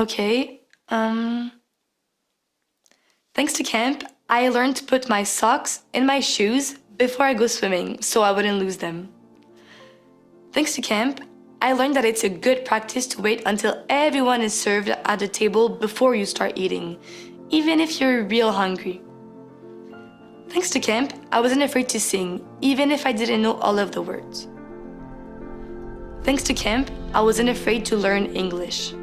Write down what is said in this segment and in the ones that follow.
Okay. Thanks to camp, I learned to put my socks in my shoes before I go swimming so I wouldn't lose them. Thanks to camp, I learned that it's a good practice to wait until everyone is served at the table before you start eating, even if you're real hungry. Thanks to camp, I wasn't afraid to sing, even if I didn't know all of the words. Thanks to camp, I wasn't afraid to learn English.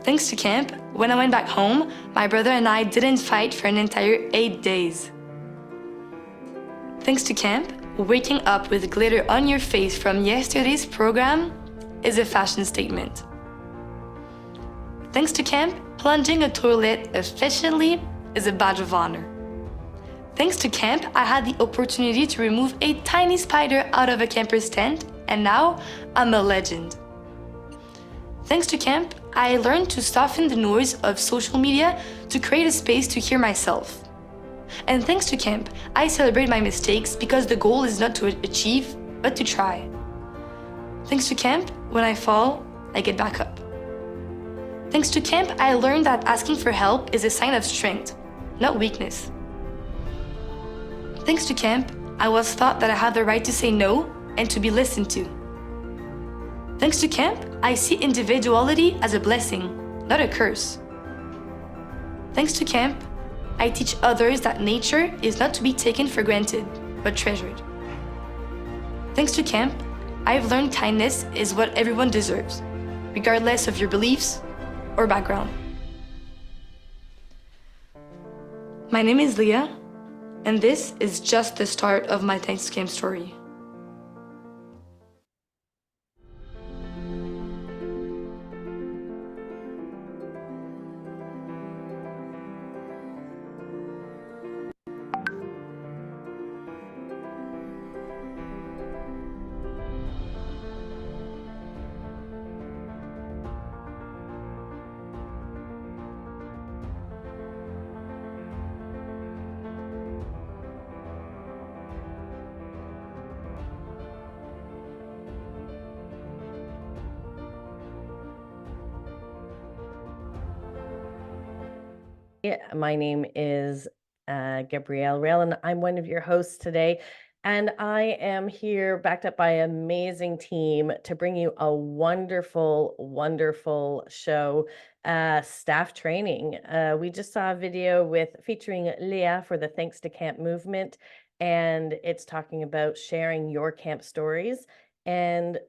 Thanks to camp, when I went back home, my brother and I didn't fight for an entire 8 days. Thanks to camp, waking up with glitter on your face from yesterday's program is a fashion statement. Thanks to camp, plunging a toilet efficiently is a badge of honor. Thanks to camp, I had the opportunity to remove a tiny spider out of a camper's tent, and now I'm a legend. Thanks to camp, I learned to soften the noise of social media to create a space to hear myself. And thanks to camp, I celebrate my mistakes because the goal is not to achieve, but to try. Thanks to camp, when I fall, I get back up. Thanks to camp, I learned that asking for help is a sign of strength, not weakness. Thanks to camp, I was taught that I have the right to say no and to be listened to. Thanks to camp, I see individuality as a blessing, not a curse. Thanks to camp, I teach others that nature is not to be taken for granted, but treasured. Thanks to camp, I've learned kindness is what everyone deserves, regardless of your beliefs or background. My name is Leah, and this is just the start of my ThanksToCamp story. My name is Gabrielle Raill, and I'm one of your hosts today. And I am here backed up by an amazing team to bring you a wonderful, wonderful show, staff training. We just saw a video featuring Leah for the Thanks to Camp movement, and it's talking about sharing your camp stories. And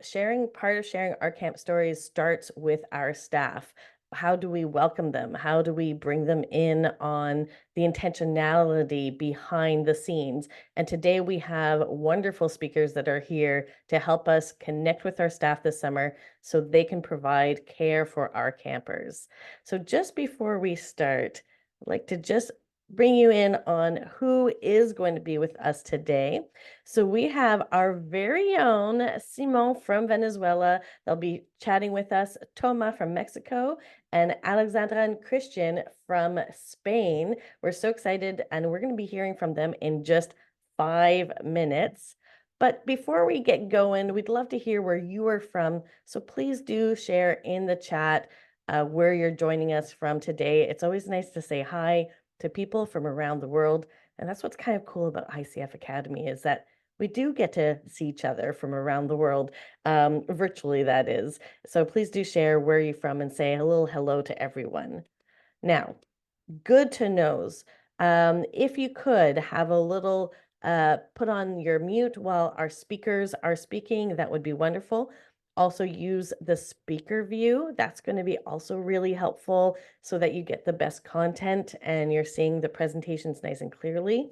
part of sharing our camp stories starts with our staff. How do we welcome them? How do we bring them in on the intentionality behind the scenes? And today we have wonderful speakers that are here to help us connect with our staff this summer so they can provide care for our campers. So just before we start, I'd like to just bring you in on who is going to be with us today. So we have our very own Simón from Venezuela. They'll be chatting with us, Tomás from Mexico, and Alexandra and Cristian from Spain. We're so excited, and we're going to be hearing from them in just 5 minutes. But before we get going, we'd love to hear where you are from. So please do share in the chat where you're joining us from today. It's always nice to say hi to people from around the world. And that's what's kind of cool about ICF Academy, is that we do get to see each other from around the world, virtually that is. So please do share where you're from and say a little hello to everyone. Now, good to knows. If you could have a little put on your mute while our speakers are speaking, that would be wonderful. Also use the speaker view. That's going to be also really helpful so that you get the best content and you're seeing the presentations nice and clearly.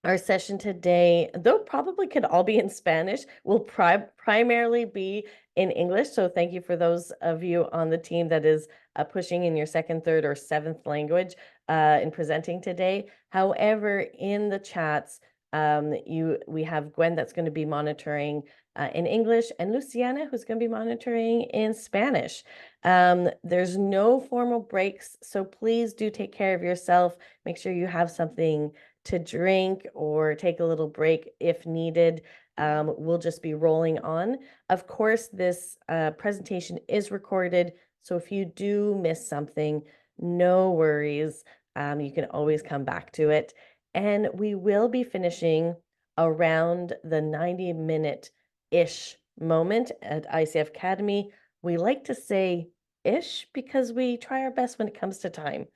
Our session today, though probably could all be in Spanish, will primarily be in English. So thank you for those of you on the team that is pushing in your second, third, or seventh language in presenting today. However, in the chats, we have Gwen that's going to be monitoring in English, and Luciana who's going to be monitoring in Spanish. There's no formal breaks, so please do take care of yourself. Make sure you have something to drink or take a little break if needed. we'll just be rolling on. Of course, this presentation is recorded, so if you do miss something, no worries. You can always come back to it. And we will be finishing around the 90-minute-ish moment at ICF Academy. We like to say ish because we try our best when it comes to time.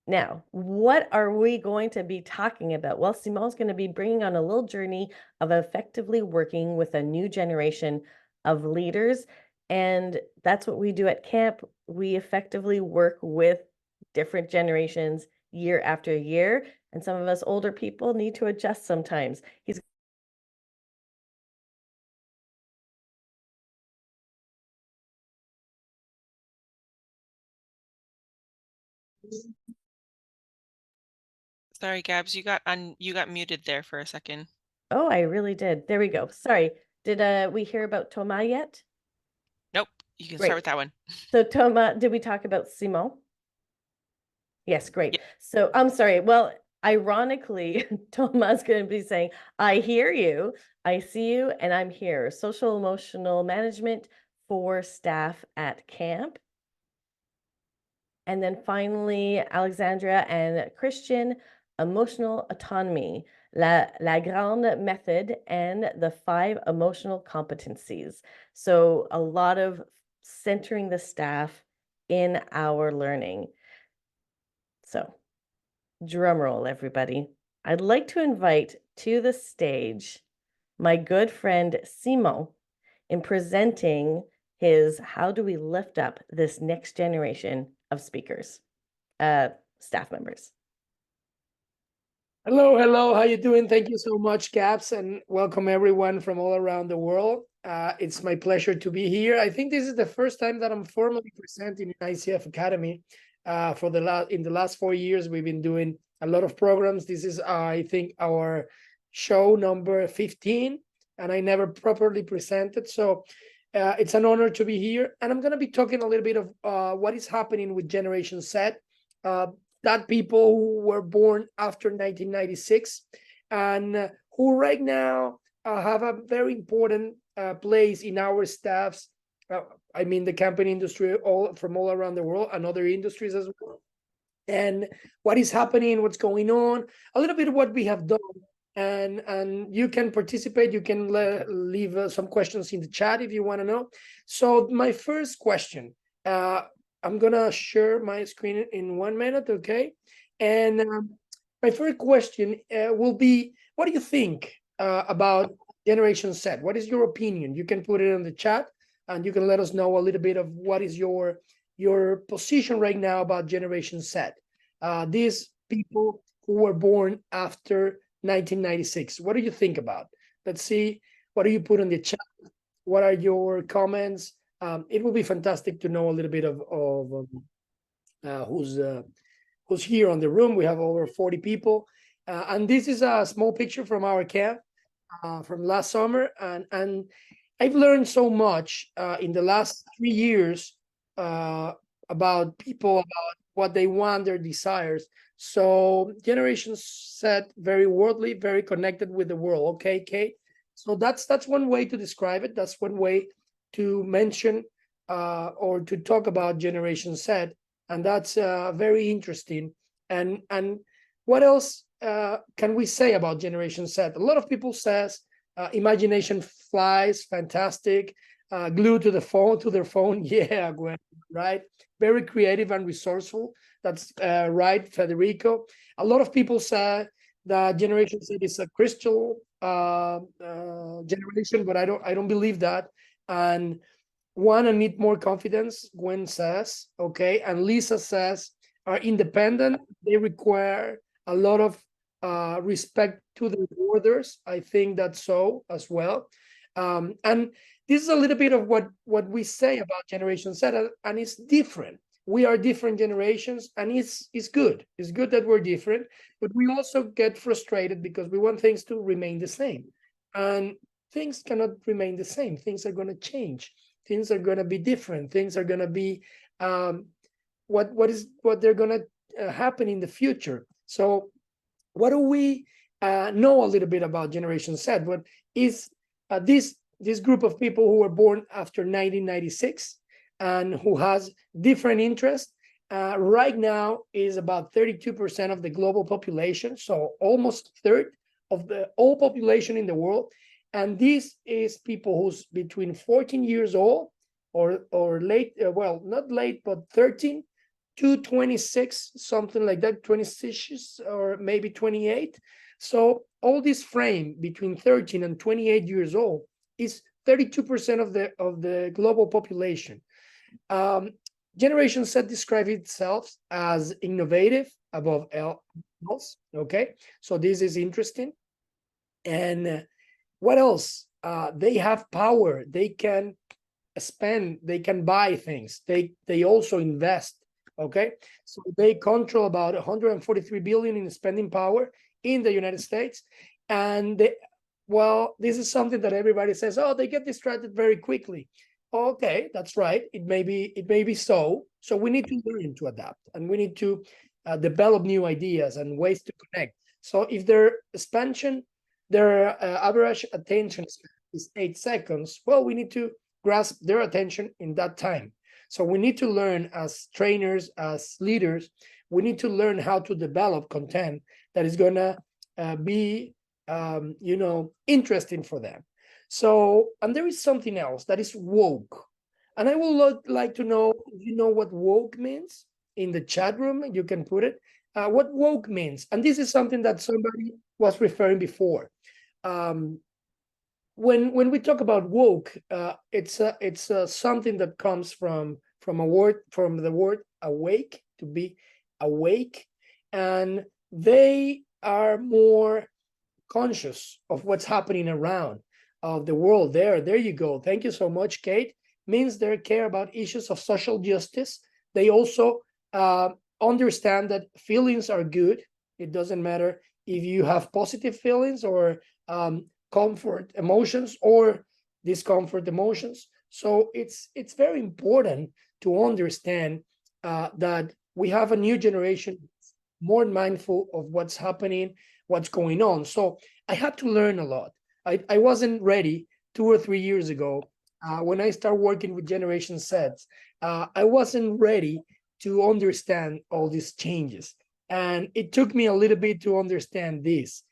Now, what are we going to be talking about? Well, Simon's going to be bringing on a little journey of effectively working with a new generation of leaders. And that's what we do at camp. We effectively work with different generations year after year. And some of us older people need to adjust sometimes. He's Sorry, Gabs, you got muted there for a second. Oh, I really did. There we go. Sorry. Did we hear about Tomás yet? Nope, you can Great. start with that one. So Tomás, did we talk about Simón? Yes, great. Yep. So I'm sorry. Well, ironically, Tomás is going to be saying, I hear you, I see you, and I'm here. Social emotional management for staff at camp. And then finally, Alexandra and Cristian, emotional autonomy, la grande method, and the 5 emotional competencies. So a lot of centering the staff in our learning. So drum roll, everybody. I'd like to invite to the stage my good friend Simón in presenting his How Do We Lift Up This Next Generation of Speakers, staff members. Hello, hello. How you doing? Thank you so much, Caps, and welcome everyone from all around the world. It's my pleasure to be here. I think this is the first time that I'm formally presenting in ICF Academy. In the last 4 years, we've been doing a lot of programs. This is, I think, our show number 15, and I never properly presented. So it's an honor to be here. And I'm going to be talking a little bit of what is happening with Generation Z, that people who were born after 1996 and who right now have a very important place in our staffs. I mean, the camping industry from all around the world and other industries as well. And what is happening, what's going on, a little bit of what we have done. And you can participate. You can leave some questions in the chat if you want to know. So my first question, I'm going to share my screen in 1 minute, okay? And my first question will be, what do you think about Generation Z? What is your opinion? You can put it in the chat, and you can let us know a little bit of what is your position right now about Generation Z. These people who were born after 1996. What do you think about? Let's see. What do you put in the chat? What are your comments? It will be fantastic to know a little bit of who's here on the room. We have over 40 people, and this is a small picture from our camp from last summer, and I've learned so much in the last 3 years about people, about what they want, their desires. So Generation Z, very worldly, very connected with the world. Okay, Kate. So that's one way to describe it. That's one way to mention or to talk about Generation Z, and that's very interesting. And what else can we say about Generation Z? A lot of people says imagination flies, fantastic, glued to their phone. Yeah, Gwen, right? Very creative and resourceful. That's right, Federico. A lot of people say that Generation Z is a crystal generation, but I don't believe that. And want to need more confidence, Gwen says, okay, and Lisa says are independent. They require a lot of respect to the orders. I think that's so as well. And this is a little bit of what we say about Generation Z, and it's different. We are different generations, and it's good. It's good that we're different, but we also get frustrated because we want things to remain the same. And things cannot remain the same. Things are going to change. Things are going to be different. Things are going to be what they're going to happen in the future. So what do we know a little bit about Generation Z, but is this group of people who were born after 1996 and who has different interests. Right now is about 32% of the global population, so almost a third of the whole population in the world. And this is people who's between 14 years old or late, well, not late, but 13 to 26, something like that, 26 or maybe 28. So all this frame between 13 and 28 years old is 32% of the global population. Generation Z describes itself as innovative above else. Okay, so this is interesting. And what else? They have power. They can spend. They can buy things. They also invest. Okay, so they control about 143 billion in spending power in the United States, and well, this is something that everybody says, oh, they get distracted very quickly. Okay, that's right. It may be so. So we need to learn to adapt, and we need to develop new ideas and ways to connect. So if their average attention is 8 seconds, well, we need to grasp their attention in that time. So we need to learn as trainers, as leaders, we need to learn how to develop content that is gonna be interesting for them. So, and there is something else that is woke. And I would like to know if you know what woke means. In the chat room, you can put it. What woke means. And this is something that somebody was referring before. When we talk about woke, it's something that comes from the word awake, to be awake. And they are more conscious of what's happening around of the world. There you go. Thank you so much, Kate. Means they care about issues of social justice. They also understand that feelings are good. It doesn't matter if you have positive feelings or comfort emotions or discomfort emotions. So it's very important to understand that we have a new generation more mindful of what's happening, what's going on. So I had to learn a lot. I wasn't ready 2 or 3 years ago when I started working with Generation Z. I wasn't ready to understand all these changes, and it took me a little bit to understand this.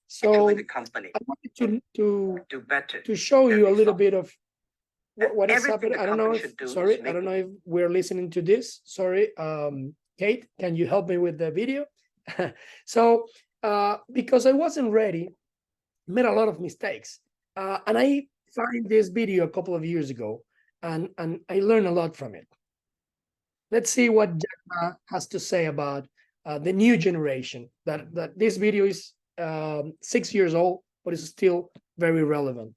So the company I wanted to do better to show than you a they little thought. bit of what is Everything happening. the I don't know company if should do is sorry, I make don't know if we're listening to this. Sorry, Kate, can you help me with the video? So because I wasn't ready, made a lot of mistakes, and I find this video a couple of years ago, and I learned a lot from it. Let's see what Jack has to say about the new generation. That this video is 6 years old, but it's still very relevant.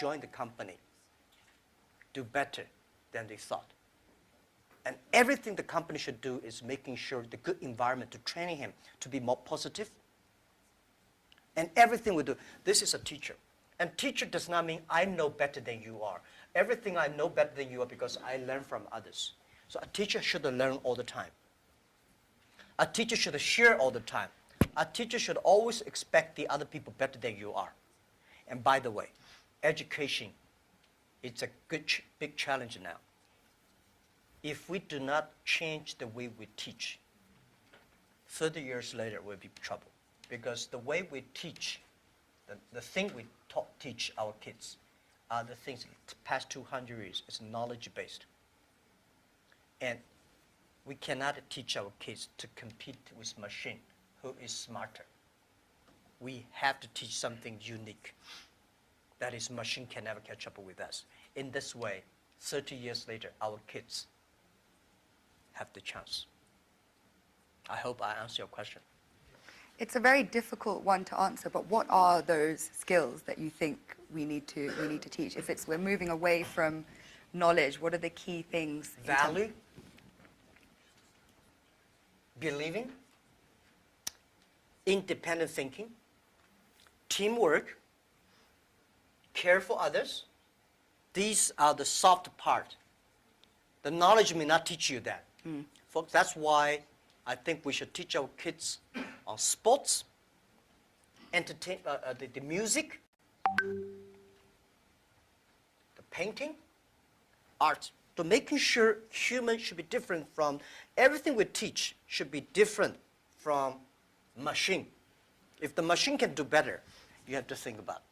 join the company do better than they thought. And everything the company should do is making sure the good environment to training him to be more positive. And everything we do, this is a teacher. And teacher does not mean I know better than you are. Everything I know better than you are because I learn from others. So a teacher should learn all the time. A teacher should share all the time. A teacher should always expect the other people better than you are. And by the way, education, it's a big challenge now. If we do not change the way we teach, 30 years later we'll be in trouble. Because the way we teach, the thing we teach our kids are the things the past 200 years is knowledge-based. And we cannot teach our kids to compete with machine who is smarter. We have to teach something unique. That is, machine can never catch up with us. In this way, 30 years later, our kids have the chance. I hope I answered your question. It's a very difficult one to answer, but what are those skills that you think we need to teach? If we're moving away from knowledge, what are the key things? Value, believing, independent thinking, teamwork, care for others. These are the soft part. The knowledge may not teach you that. Folks, that's why I think we should teach our kids on sports, the music, the painting, art, to making sure humans should be different from, everything we teach should be different from machine. If the machine can do better, you have to think about it.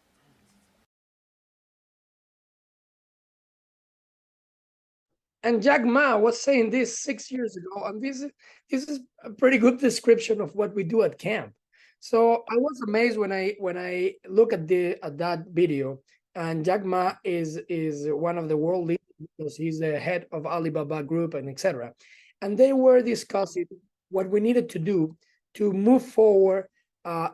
And Jack Ma was saying this 6 years ago, and this is a pretty good description of what we do at camp. So I was amazed when I look at that video, and Jack Ma is one of the world leaders because he's the head of Alibaba Group and etc. And they were discussing what we needed to do to move forward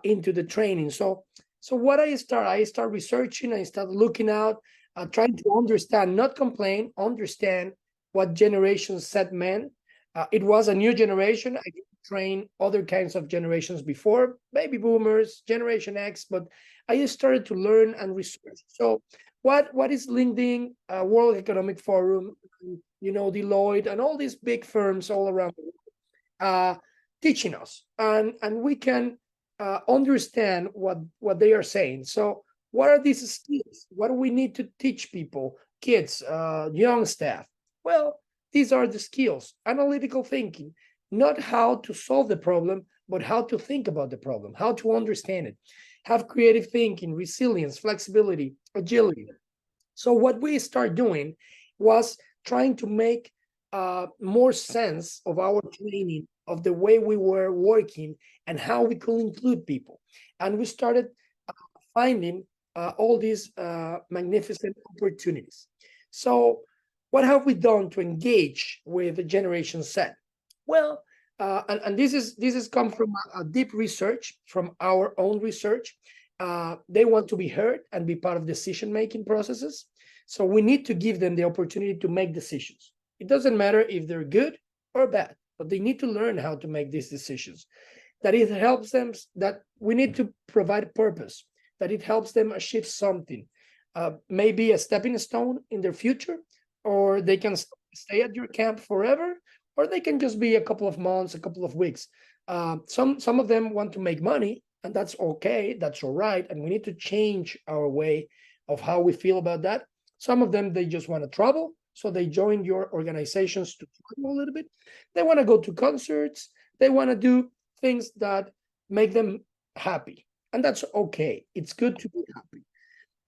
into the training. So what I start researching, I start looking out, trying to understand, not complain, understand what Generation Z meant. It was a new generation. I trained other kinds of generations before, baby boomers, Generation X, but I just started to learn and research. So what is LinkedIn, World Economic Forum, Deloitte, and all these big firms all around the world teaching us, and we can understand what they are saying. So what are these skills? What do we need to teach people, kids, young staff? Well, these are the skills: analytical thinking, not how to solve the problem, but how to think about the problem, how to understand it, have creative thinking, resilience, flexibility, agility. So what we start doing was trying to make more sense of our training, of the way we were working and how we could include people. And we started finding all these magnificent opportunities. So what have we done to engage with the Generation Z? Well, and this is come from a deep research, from our own research. They want to be heard and be part of decision-making processes. So we need to give them the opportunity to make decisions. It doesn't matter if they're good or bad, but they need to learn how to make these decisions. That it helps them, that we need to provide purpose, that it helps them achieve something, maybe a stepping stone in their future, or they can stay at your camp forever, or they can just be a couple of months, a couple of weeks. Some of them want to make money, and that's okay, that's all right, and we need to change our way of how we feel about that. Some of them, they just want to travel, so they join your organizations to travel a little bit. They want to go to concerts, they want to do things that make them happy, and that's okay. It's good to be happy.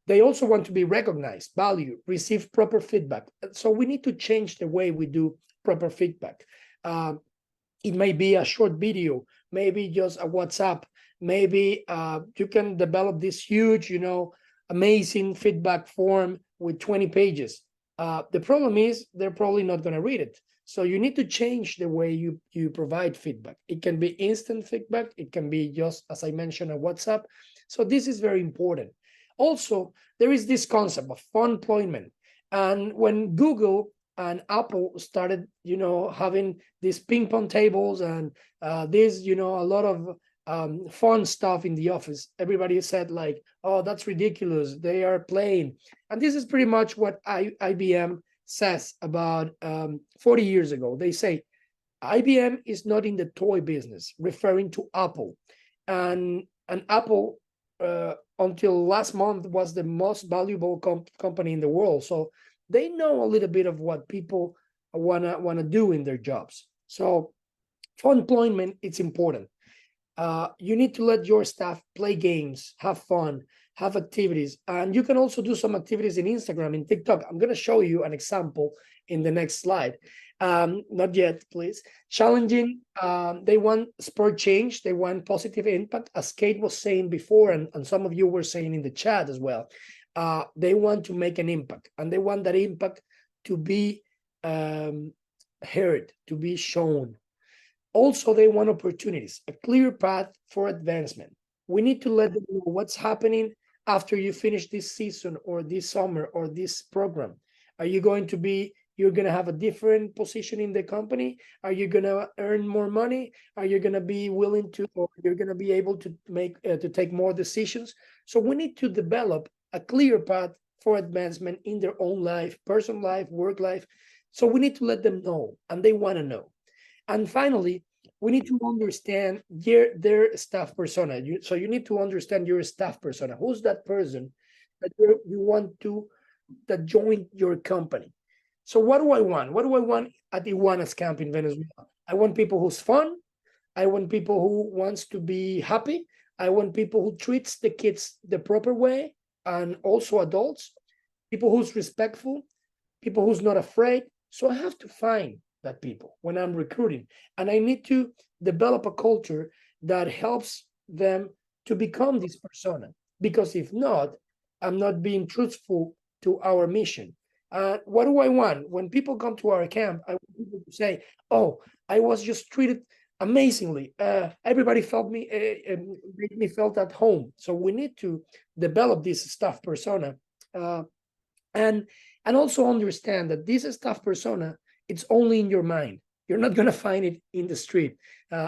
They also want to be recognized, valued, receive proper feedback. So we need to change the way we do proper feedback. It may be a short video, maybe just a WhatsApp, maybe you can develop this huge, amazing feedback form with 20 pages. The problem is they're probably not going to read it. So you need to change the way you provide feedback. It can be instant feedback. It can be just, as I mentioned, a WhatsApp. So this is very important. Also, there is this concept of fun employment. And when Google and Apple started, having these ping pong tables and a lot of fun stuff in the office, everybody said like, oh, that's ridiculous. They are playing. And this is pretty much what IBM says about 40 years ago. They say, IBM is not in the toy business, referring to Apple. And Apple, until last month, was the most valuable company in the world. So they know a little bit of what people wanna do in their jobs. So for employment, it's important. You need to let your staff play games, have fun, have activities. And you can also do some activities in Instagram, in TikTok. I'm gonna show you an example in the next slide. Not yet, please. Challenging, they want spur change, they want positive impact, as Kate was saying before, and some of you were saying in the chat as well. They want to make an impact, and they want that impact to be heard, to be shown. Also, they want opportunities, a clear path for advancement. We need to let them know what's happening after you finish this season or this summer or this program. Are you going to be, you're going to have a different position in the company? Are you going to earn more money? Are you going to be willing to, or you're going to be able to make, to take more decisions? So we need to develop a clear path for advancement in their own life, personal life, work life. So we need to let them know, and they want to know. And finally, we need to understand their staff persona. So you need to understand your staff persona. Who's that person that you want to that join your company? So what do I want? What do I want at Iguanas Camp in Venezuela? I want people who's fun. I want people who wants to be happy. I want people who treats the kids the proper way, and also adults, people who's respectful, people who's not afraid. So I have to find that people when I'm recruiting, and I need to develop a culture that helps them to become this persona, because if not, I'm not being truthful to our mission. What do I want? When people come to our camp, I want people to say, oh, I was just treated amazingly. Everybody felt me, made me felt at home. So we need to develop this staff persona, and also understand that this staff persona, it's only in your mind. You're not going to find it in the street.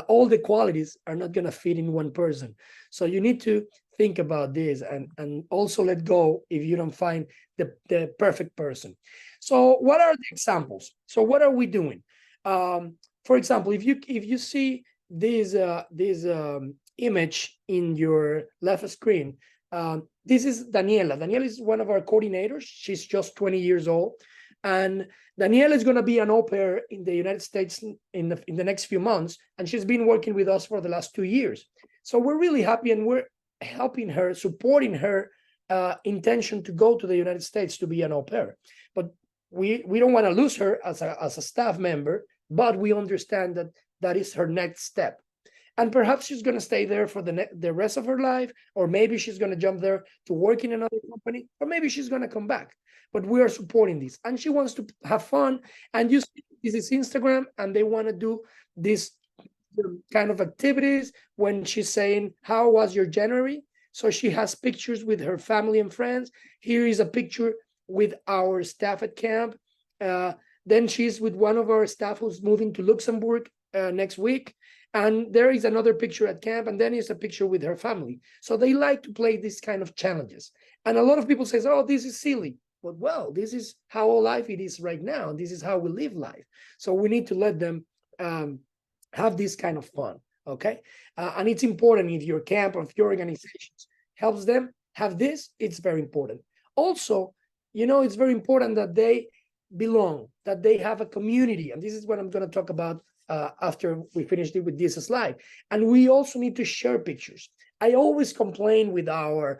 All the qualities are not going to fit in one person. So you need to think about this, and also let go if you don't find the perfect person. So what are the examples? So what are we doing? For example, if you see this image in your left screen, this is Daniela. Daniela is one of our coordinators. She's just 20 years old. And Daniela is going to be an au pair in the United States in the next few months. And she's been working with us for the last 2 years. So we're really happy, and we're helping her, supporting her intention to go to the United States to be an au pair. But we don't want to lose her as a staff member, but we understand that that is her next step. And perhaps she's going to stay there for the rest of her life, or maybe she's going to jump there to work in another company, or maybe she's going to come back. But we are supporting this, and she wants to have fun. And you see, this is Instagram, and they want to do this kind of activities when she's saying, how was your January? So she has pictures with her family and friends. Here is a picture with our staff at camp. Then she's with one of our staff who's moving to Luxembourg next week. And there is another picture at camp, and then is a picture with her family. So they like to play these kind of challenges. And a lot of people say, oh, this is silly. But well, this is how life it is right now. This is how we live life. So we need to let them have this kind of fun, okay? And it's important if your camp or if your organizations helps them have this, it's very important. Also, it's very important that they belong, that they have a community. And this is what I'm going to talk about after we finish with this slide. And we also need to share pictures. I always complain with our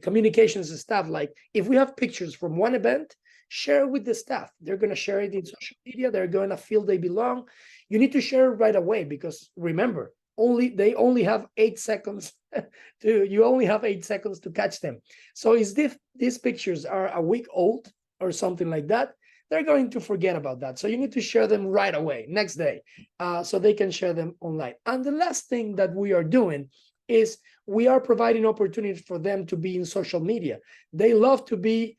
communications staff, like if we have pictures from one event, share with the staff. They're going to share it in social media. They're going to feel they belong. You need to share it right away, because remember, they only have 8 seconds you only have 8 seconds to catch them. So if these pictures are a week old or something like that, they're going to forget about that. So you need to share them right away, next day, so they can share them online. And the last thing that we are doing is we are providing opportunities for them to be in social media. They love to be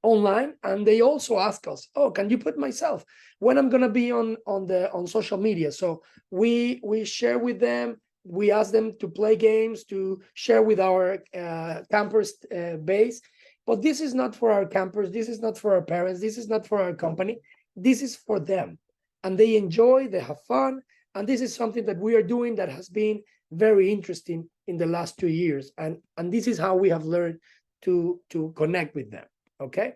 online, and they also ask us, oh, can you put myself when I'm going to be on social media? So we share with them. We ask them to play games, to share with our campers base. But this is not for our campers. This is not for our parents. This is not for our company. This is for them. And they enjoy, they have fun. And this is something that we are doing that has been very interesting in the last 2 years. And this is how we have learned to connect with them. Okay.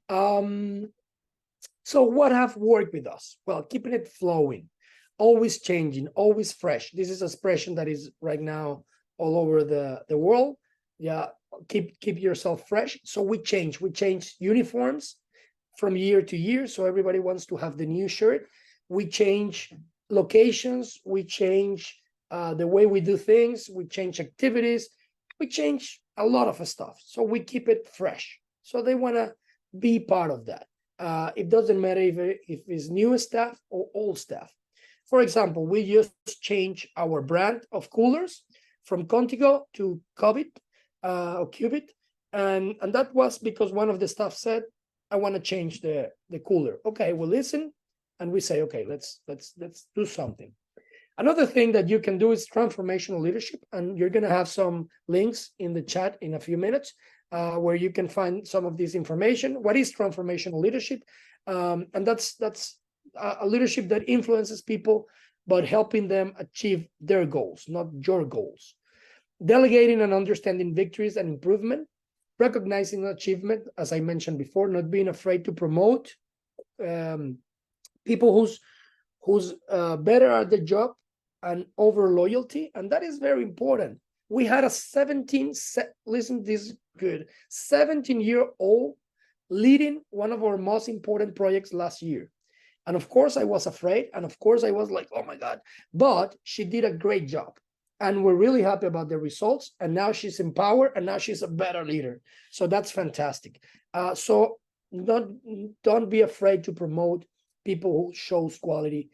So what have worked with us? Well, keeping it flowing, always changing, always fresh. This is an expression that is right now all over the world. Yeah. Keep yourself fresh. So we change uniforms from year to year. So everybody wants to have the new shirt. We change locations. We change the way we do things. We change activities. We change a lot of stuff. So we keep it fresh. So they want to be part of that. It doesn't matter if it's new staff or old staff. For example, we just changed our brand of coolers from Contigo to Cubit. And that was because one of the staff said, I want to change the cooler. Okay, we'll listen, and we say, okay, let's do something. Another thing that you can do is transformational leadership, and you're going to have some links in the chat in a few minutes where you can find some of this information. What is transformational leadership? And that's a leadership that influences people, but helping them achieve their goals, not your goals. Delegating and understanding victories and improvement, recognizing achievement, as I mentioned before, not being afraid to promote people who's better at the job, and over loyalty, and that is very important. We had a 17-year-old leading one of our most important projects last year. And of course I was afraid, and of course I was like, oh my God, but she did a great job. And we're really happy about the results. And now she's empowered, and now she's a better leader. So that's fantastic. So don't be afraid to promote people who shows quality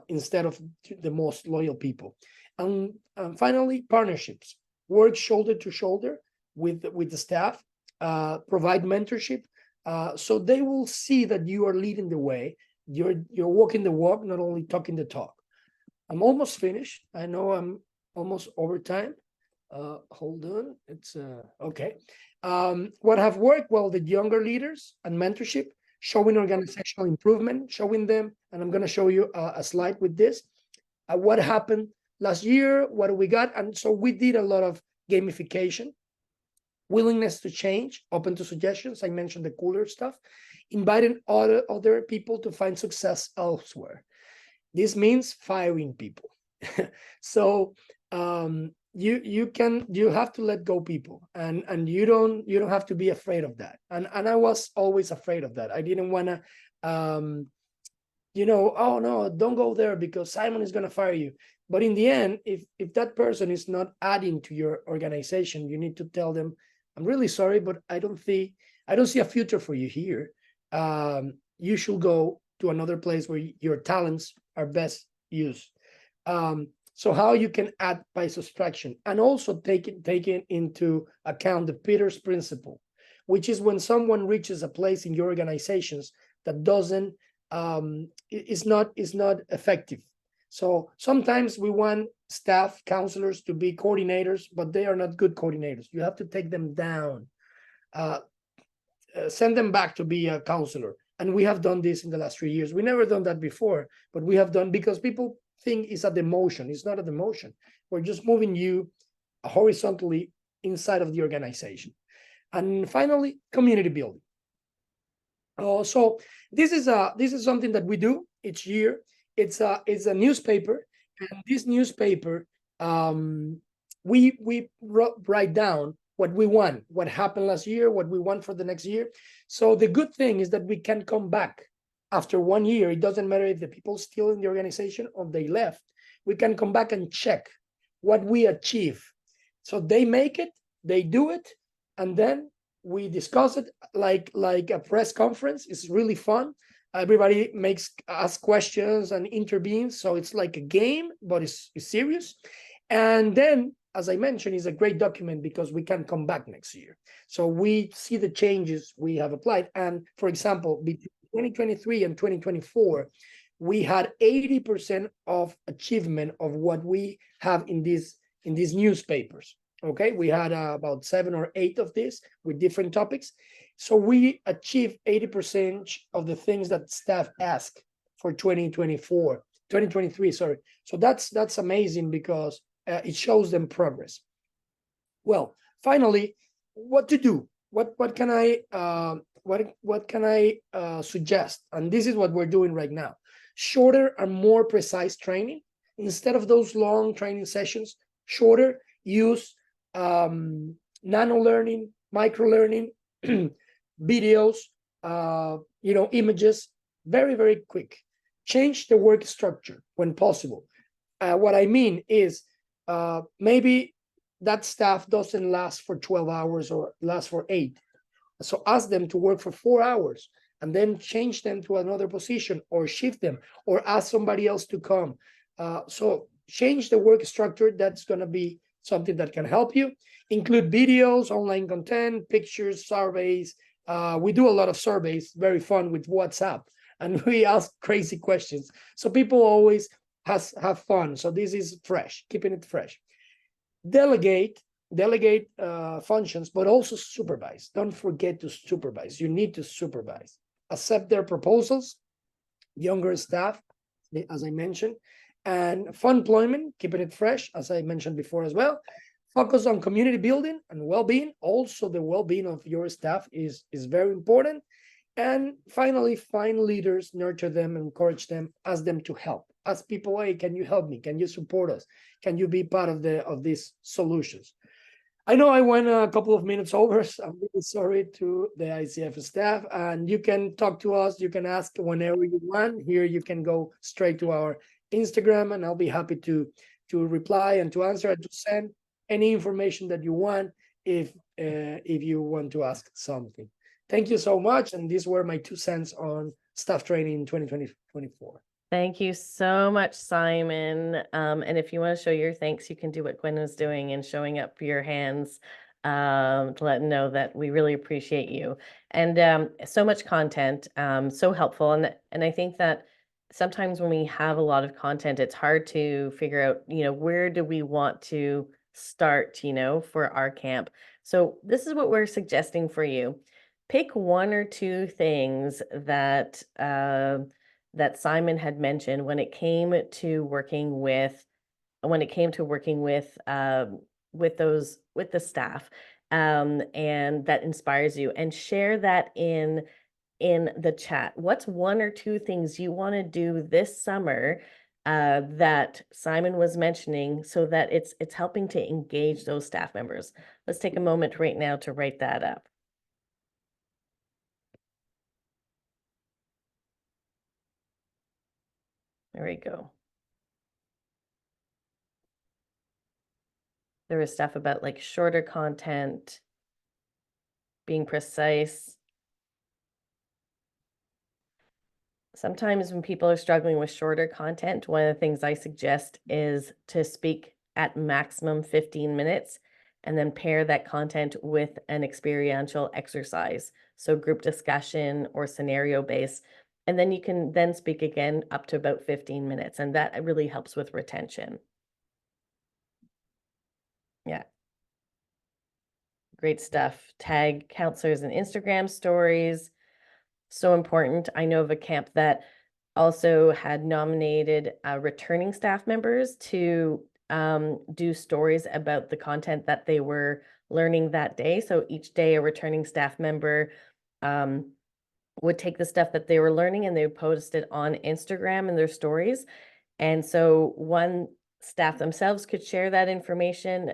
instead of the most loyal people. And finally, partnerships. Work shoulder to shoulder with the staff, provide mentorship, so they will see that you are leading the way. You're walking the walk, not only talking the talk. I'm almost finished. I know I'm almost over time. Hold on. It's okay. What have worked well, the younger leaders and mentorship, showing organizational improvement, showing them, and I'm going to show you a slide with this, what happened last year, what do we got? And so we did a lot of gamification, willingness to change, open to suggestions. I mentioned the cooler stuff, inviting other people to find success elsewhere. This means firing people. So you have to let go people, and you don't have to be afraid of that. And I was always afraid of that. I didn't want to oh no, don't go there because Simon is going to fire you. But in the end, if that person is not adding to your organization, you need to tell them, I'm really sorry, but I don't see a future for you here. You should go to another place where your talents are best used. So how you can add by subtraction, and also taking into account the Peter's principle, which is when someone reaches a place in your organizations that doesn't is not effective. So sometimes we want staff counselors to be coordinators, but they are not good coordinators. You have to take them down, send them back to be a counselor. And we have done this in the last 3 years. We never done that before, but we have done, because people think it's a demotion. It's not a demotion. We're just moving you horizontally inside of the organization. And finally, community building. So this is something that we do each year. It's a newspaper, and this newspaper we write down what we want, what happened last year, what we want for the next year. So the good thing is that we can come back after 1 year. It doesn't matter if the people still in the organization or they left. We can come back and check what we achieve. So they make it, they do it, and then we discuss it like a press conference. It's really fun. Everybody asks questions and intervenes. So it's like a game, but it's serious. And then, as I mentioned, it's a great document because we can come back next year. So we see the changes we have applied. And for example, between 2023 and 2024, we had 80% of achievement of what we have in these newspapers. Okay, we had about 7 or 8 of these with different topics. So we achieved 80% of the things that staff asked for 2023, sorry. So that's amazing because it shows them progress. Well, finally, what to do? What can I suggest? And this is what we're doing right now. Shorter and more precise training. Instead of those long training sessions, shorter, use nano learning, micro learning, videos, images, very, very quick. Change the work structure when possible. What I mean is maybe that staff doesn't last for 12 hours or last for 8. So ask them to work for 4 hours and then change them to another position or shift them or ask somebody else to come. So change the work structure. That's going to be something that can help you. Include videos, online content, pictures, surveys. We do a lot of surveys, very fun with WhatsApp, and we ask crazy questions. So people always have fun. So this is fresh, keeping it fresh. Delegate functions, but also supervise. Don't forget to supervise. You need to supervise. Accept their proposals, younger staff, as I mentioned, and fun employment, keeping it fresh, as I mentioned before as well. Focus on community building and well-being. Also, the well-being of your staff is very important. And finally, find leaders, nurture them, encourage them, ask them to help. Ask people, hey, can you help me? Can you support us? Can you be part of these solutions? I know I went a couple of minutes over, so I'm really sorry to the ICF staff. And you can talk to us. You can ask whenever you want. Here, you can go straight to our Instagram, and I'll be happy to reply and to answer and to send any information that you want if you want to ask something. Thank you so much. And these were my 2 cents on staff training in 2024. Thank you so much, Simon. And if you want to show your thanks, you can do what Gwen was doing and showing up for your hands to let them know that we really appreciate you. And so much content, so helpful. And I think that sometimes when we have a lot of content, it's hard to figure out, where do we want to start, for our camp. So this is what we're suggesting for you. Pick 1 or 2 things that that Simon had mentioned when it came to working with the staff, and that inspires you, and share that in the chat. What's 1 or 2 things you want to do this summer that Simon was mentioning, so that it's helping to engage those staff members? Let's take a moment right now to write that up. There we go. There was stuff about like shorter content, being precise. Sometimes when people are struggling with shorter content, one of the things I suggest is to speak at maximum 15 minutes and then pair that content with an experiential exercise. So group discussion or scenario based. And then you can then speak again up to about 15 minutes. And that really helps with retention. Yeah. Great stuff. Tag counselors in Instagram stories. So important. I know of a camp that also had nominated returning staff members to do stories about the content that they were learning that day. So each day a returning staff member would take the stuff that they were learning and they would post it on Instagram in their stories. And so one staff themselves could share that information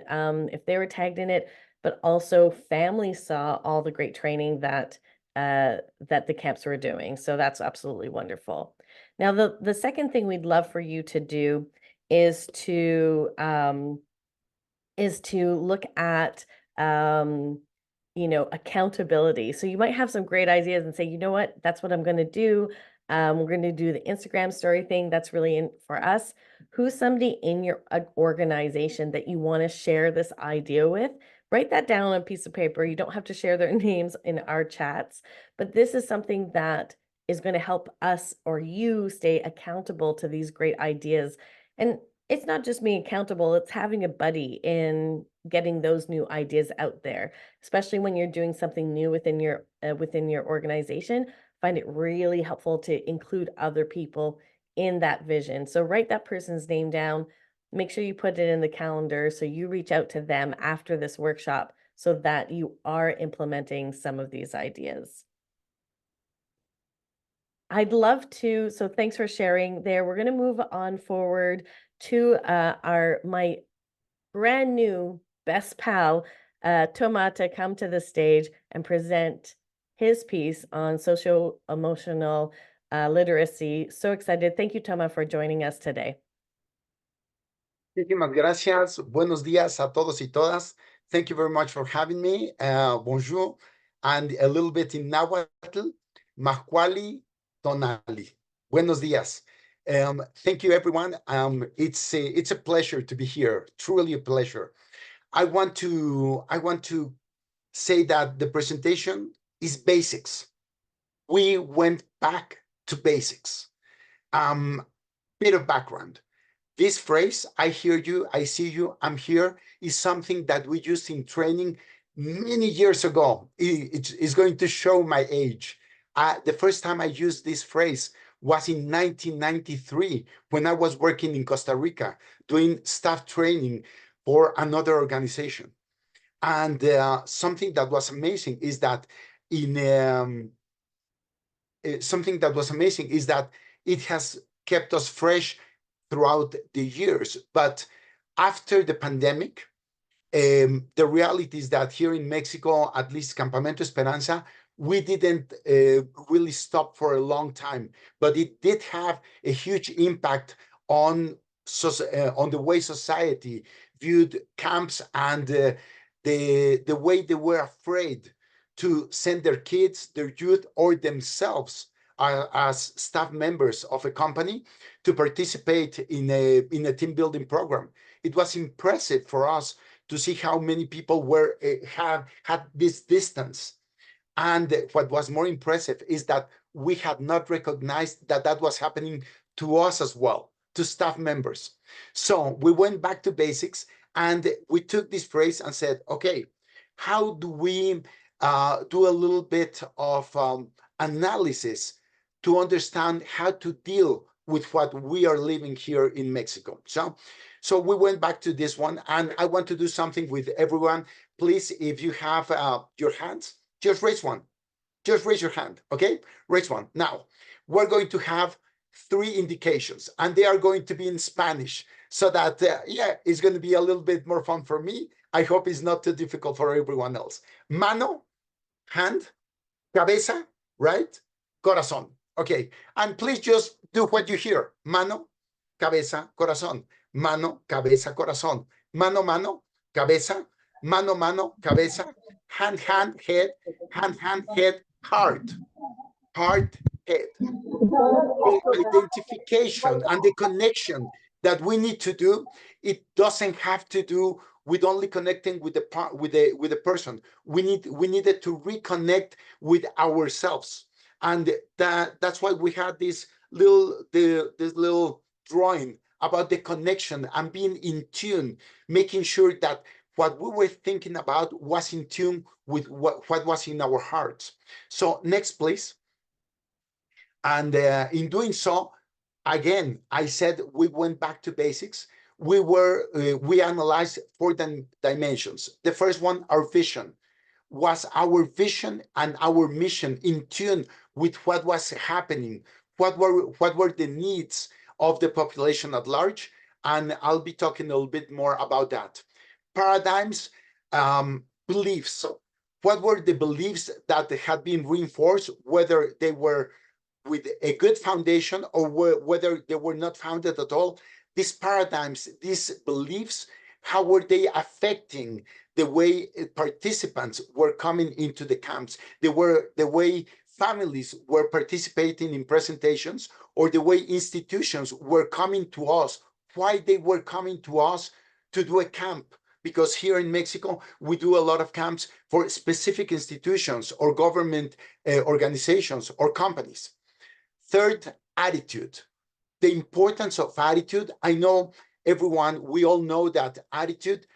if they were tagged in it, but also families saw all the great training that the camps were doing. So that's absolutely wonderful. Now, the second thing we'd love for you to do is to look at accountability. So you might have some great ideas and say, you know what, that's what I'm going to do. We're going to do the Instagram story thing. That's really in for us. Who's somebody in your organization that you want to share this idea with? Write that down on a piece of paper. You don't have to share their names in our chats, but this is something that is going to help us or you stay accountable to these great ideas. And it's not just being accountable, it's having a buddy in getting those new ideas out there, especially when you're doing something new within your organization. Find it really helpful to include other people in that vision. So write that person's name down, make sure you put it in the calendar so you reach out to them after this workshop so that you are implementing some of these ideas. I'd love to, so thanks for sharing there. We're going to move on forward to my brand new best pal, Tomás, to come to the stage and present his piece on socio-emotional literacy. So excited. Thank you, Tomás, for joining us today. Muchísimas gracias. Buenos días a todos y todas. Thank you very much for having me. Bonjour. And a little bit in Nahuatl. Mahkuali Tonali. Buenos días. Thank you, everyone. It's a pleasure to be here. Truly a pleasure. I want to say that the presentation is basics. We went back to basics. Bit of background. This phrase, I hear you, I see you, I'm here, is something that we used in training many years ago. It's going to show my age. The first time I used this phrase was in 1993 when I was working in Costa Rica doing staff training for another organization. And something that was amazing is that it has kept us fresh throughout the years. But after the pandemic, the reality is that here in Mexico, at least Campamento Esperanza, we didn't really stop for a long time, but it did have a huge impact on the way society viewed camps and the way they were afraid to send their kids, their youth, or themselves as staff members of a company to participate in a team building program. It was impressive for us to see how many people had this distance. And what was more impressive is that we had not recognized that that was happening to us as well, to staff members. So we went back to basics and we took this phrase and said, okay, how do we do a little bit of analysis to understand how to deal with what we are living here in Mexico? So we went back to this one, and I want to do something with everyone. Please, if you have your hands, just raise one. Just raise your hand, okay? Raise one. Now, we're going to have 3 indications, and they are going to be in Spanish, so that, it's going to be a little bit more fun for me. I hope it's not too difficult for everyone else. Mano, hand, cabeza, right? Corazón, okay? And please just do what you hear. Mano, cabeza, corazón. Mano, cabeza, corazón. Mano, mano, cabeza. Mano, mano, cabeza. Hand, hand, head. Hand, hand, head, heart. Heart, head. The identification and the connection that we need to do, it doesn't have to do with only connecting with the person. We needed to reconnect with ourselves, and that's why we had this little drawing about the connection and being in tune, making sure that what we were thinking about was in tune with what was in our hearts. So next, please. And in doing so, again, I said we went back to basics. We analyzed 4 dimensions. The first one, our vision. Was our vision and our mission in tune with what was happening? What were the needs of the population at large? And I'll be talking a little bit more about that. Paradigms, beliefs. What were the beliefs that had been reinforced, whether they were with a good foundation or whether they were not founded at all? These paradigms, these beliefs, how were they affecting the way participants were coming into the camps? The way families were participating in presentations, or the way institutions were coming to us, why they were coming to us to do a camp. Because here in Mexico, we do a lot of camps for specific institutions or government organizations or companies. Third, attitude. The importance of attitude. I know everyone, we all know that attitude,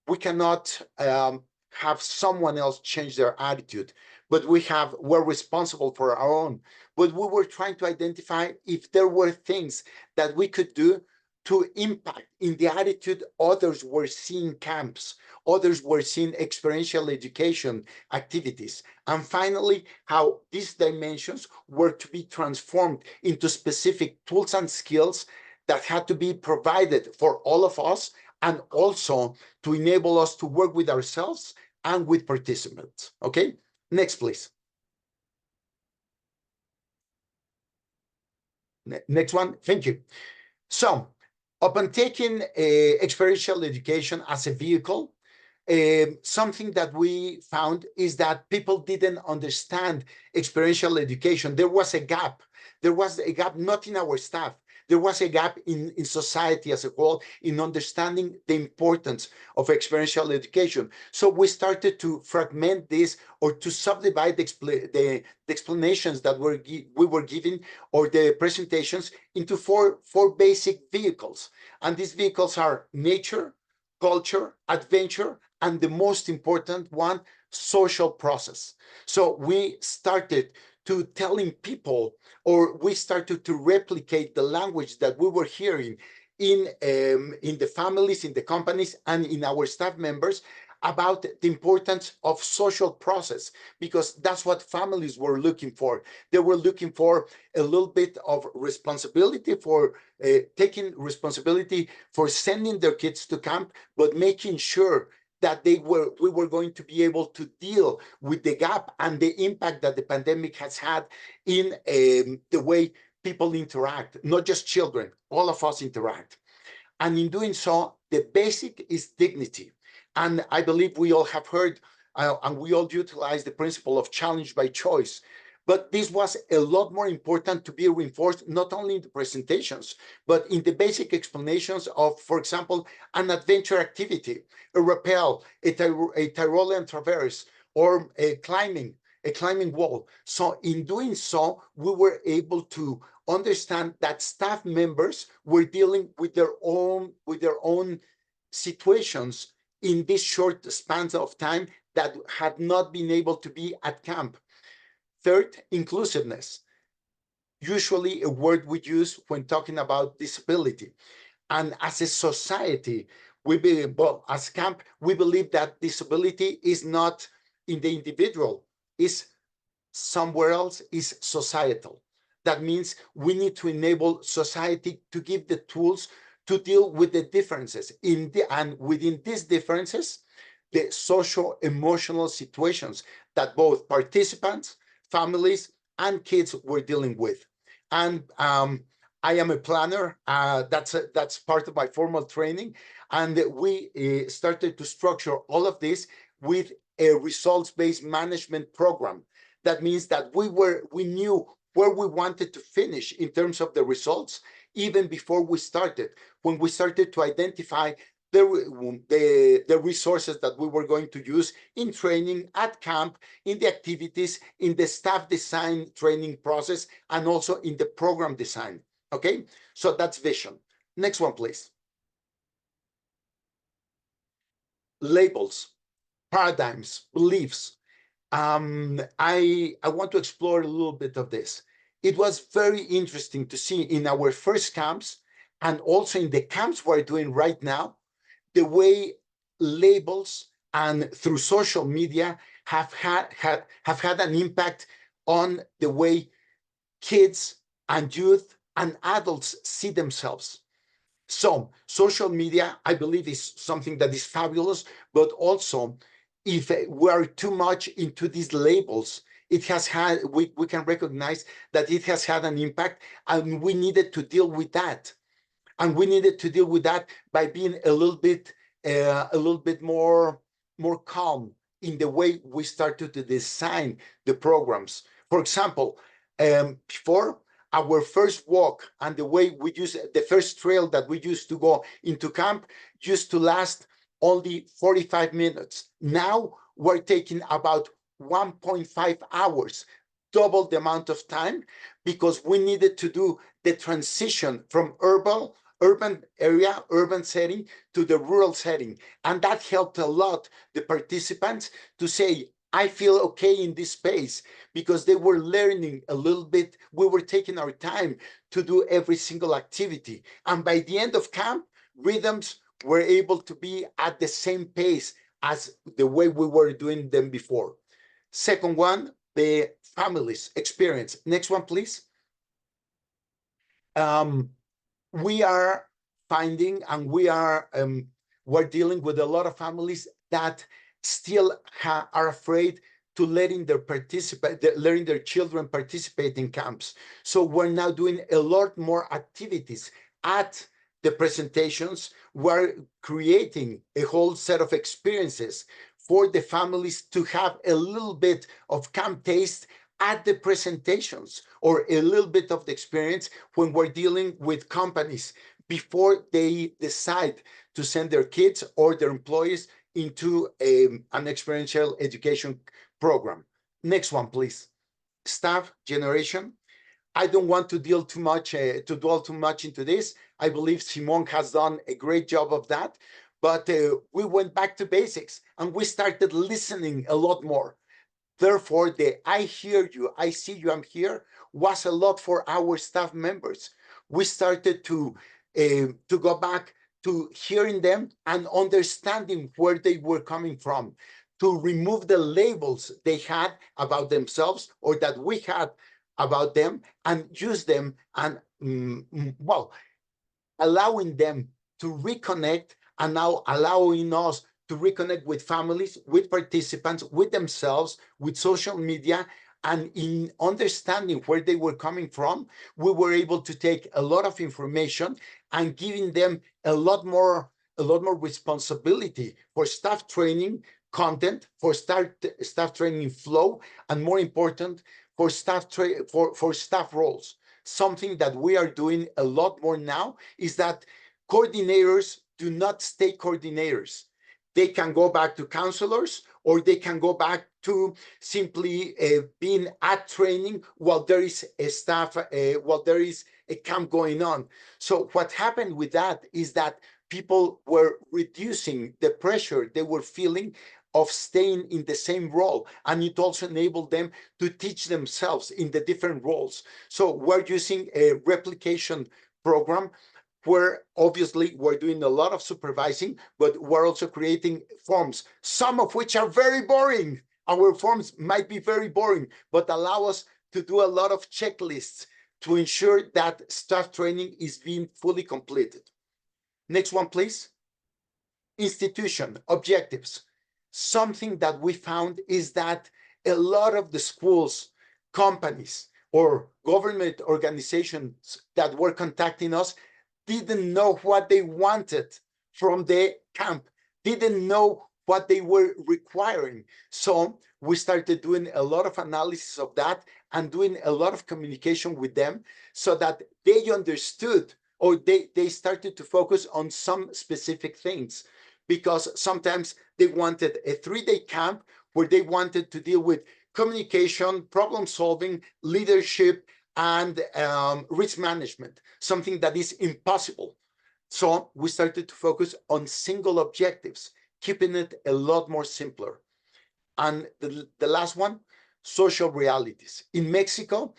we cannot have someone else change their attitude, but we're responsible for our own. But we were trying to identify if there were things that we could do to impact in the attitude others were seeing camps, others were seeing experiential education activities. And finally, how these dimensions were to be transformed into specific tools and skills that had to be provided for all of us, and also to enable us to work with ourselves and with participants. Okay, next, please. Next one, thank you. So, upon taking experiential education as a vehicle, something that we found is that people didn't understand experiential education. There was a gap. There was a gap not in our staff. There was a gap in society as a whole in understanding the importance of experiential education. So we started to fragment this, or to subdivide the explanations that we were giving, or the presentations, into four basic vehicles. And these vehicles are nature, culture, adventure, and the most important one, social process. So we started to telling people, or we started to replicate the language that we were hearing in the families, in the companies, and in our staff members about the importance of social process, because that's what families were looking for. They were looking for a little bit of responsibility for taking responsibility for sending their kids to camp, but making sure that we were going to be able to deal with the gap and the impact that the pandemic has had in the way people interact, not just children, all of us interact. And in doing so, the basic is dignity. And I believe we all have heard and we all utilize the principle of challenge by choice. But this was a lot more important to be reinforced, not only in the presentations, but in the basic explanations of, for example, an adventure activity, a rappel, a Tyrolean traverse, or a climbing wall. So in doing so, we were able to understand that staff members were dealing with their own situations in this short spans of time that had not been able to be at camp. Third, inclusiveness. Usually a word we use when talking about disability. And as a society, as camp, we believe that disability is not in the individual, is somewhere else, is societal. That means we need to enable society to give the tools to deal with the differences and within these differences, the socio-emotional situations that both participants, families, and kids were dealing with. And I am a planner. That's part of my formal training. And we started to structure all of this with a results-based management program. That means that we knew where we wanted to finish in terms of the results, even before we started, when we started to identify the resources that we were going to use in training, at camp, in the activities, in the staff design training process, and also in the program design, okay? So that's vision. Next one, please. Labels, paradigms, beliefs. I want to explore a little bit of this. It was very interesting to see in our first camps and also in the camps we're doing right now, the way labels and through social media have had an impact on the way kids and youth and adults see themselves. So social media, I believe, is something that is fabulous, but also if we are too much into these labels, it has had, we can recognize that it has had an impact, and we needed to deal with that. And we needed to deal with that by being a little bit more calm in the way we started to design the programs. For example, before our first walk and the way we use the first trail that we used to go into camp used to last only 45 minutes. Now we're taking about 1.5 hours, double the amount of time, because we needed to do the transition from urban setting to the rural setting. And that helped a lot the participants to say, I feel okay in this space, because they were learning a little bit. We were taking our time to do every single activity. And by the end of camp, rhythms were able to be at the same pace as the way we were doing them before. Second one, the families experience. Next one, please. We are finding, and we're dealing with a lot of families that still are afraid to letting their children participate in camps. So we're now doing a lot more activities at the presentations. We're creating a whole set of experiences for the families to have a little bit of camp taste at the presentations, or a little bit of the experience when we're dealing with companies before they decide to send their kids or their employees into an experiential education program. Next one, please. Staff generation. I don't want to dwell too much into this. I believe Simón has done a great job of that, but we went back to basics and we started listening a lot more. Therefore, the I hear you, I see you, I'm here was a lot for our staff members. We started to go back to hearing them and understanding where they were coming from, to remove the labels they had about themselves or that we had about them and use them and, well, allowing them to reconnect and now allowing us to reconnect with families, with participants, with themselves, with social media, and in understanding where they were coming from, we were able to take a lot of information and giving them a lot more responsibility for staff training content, for staff training flow, and more important, for staff roles. Something that we are doing a lot more now is that coordinators do not stay coordinators. They can go back to counselors, or they can go back to simply being at training while there is a staff, while there is a camp going on. So what happened with that is that people were reducing the pressure they were feeling of staying in the same role, and it also enabled them to teach themselves in the different roles. So we're using a replication program where obviously we're doing a lot of supervising, but we're also creating forms, some of which are very boring. Our forms might be very boring, but allow us to do a lot of checklists to ensure that staff training is being fully completed. Next one, please. Institution objectives. Something that we found is that a lot of the schools, companies, or government organizations that were contacting us didn't know what they wanted from the camp, didn't know what they were requiring. So we started doing a lot of analysis of that and doing a lot of communication with them so that they understood, or they started to focus on some specific things, because sometimes they wanted a 3-day camp where they wanted to deal with communication, problem solving, leadership, and risk management, something that is impossible. So we started to focus on single objectives, keeping it a lot more simpler. And the last one, social realities. In Mexico,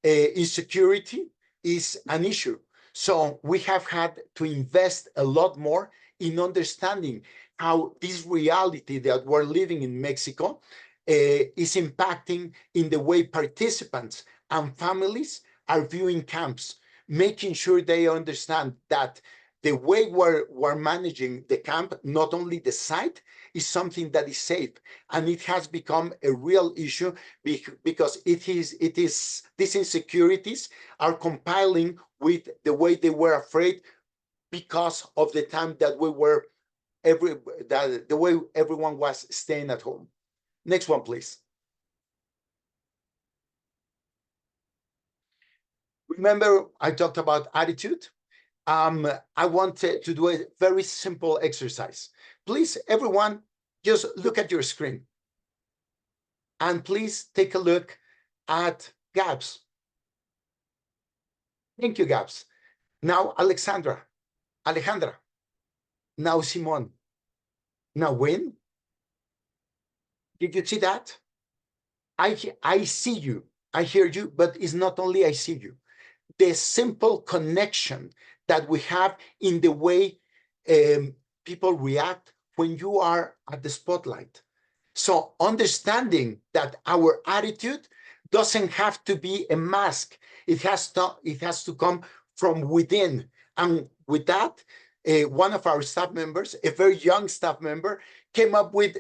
insecurity is an issue. So we have had to invest a lot more in understanding how this reality that we're living in Mexico is impacting in the way participants and families are viewing camps, making sure they understand that the way we're managing the camp, not only the site, is something that is safe. And it has become a real issue because these insecurities are compiling with the way they were afraid because of the time that we were, the way everyone was staying at home. Next one, please. Remember, I talked about attitude. I want to do a very simple exercise. Please, everyone, just look at your screen. And please take a look at Gabs. Thank you, Gabs. Now, Alexandra. Alejandra. Now, Simón. Now, Win. Did you see that? I see you. I hear you, but it's not only I see you. The simple connection that we have in the way people react when you are at the spotlight. So understanding that our attitude doesn't have to be a mask. It has to come from within. And with that, one of our staff members, a very young staff member, came up with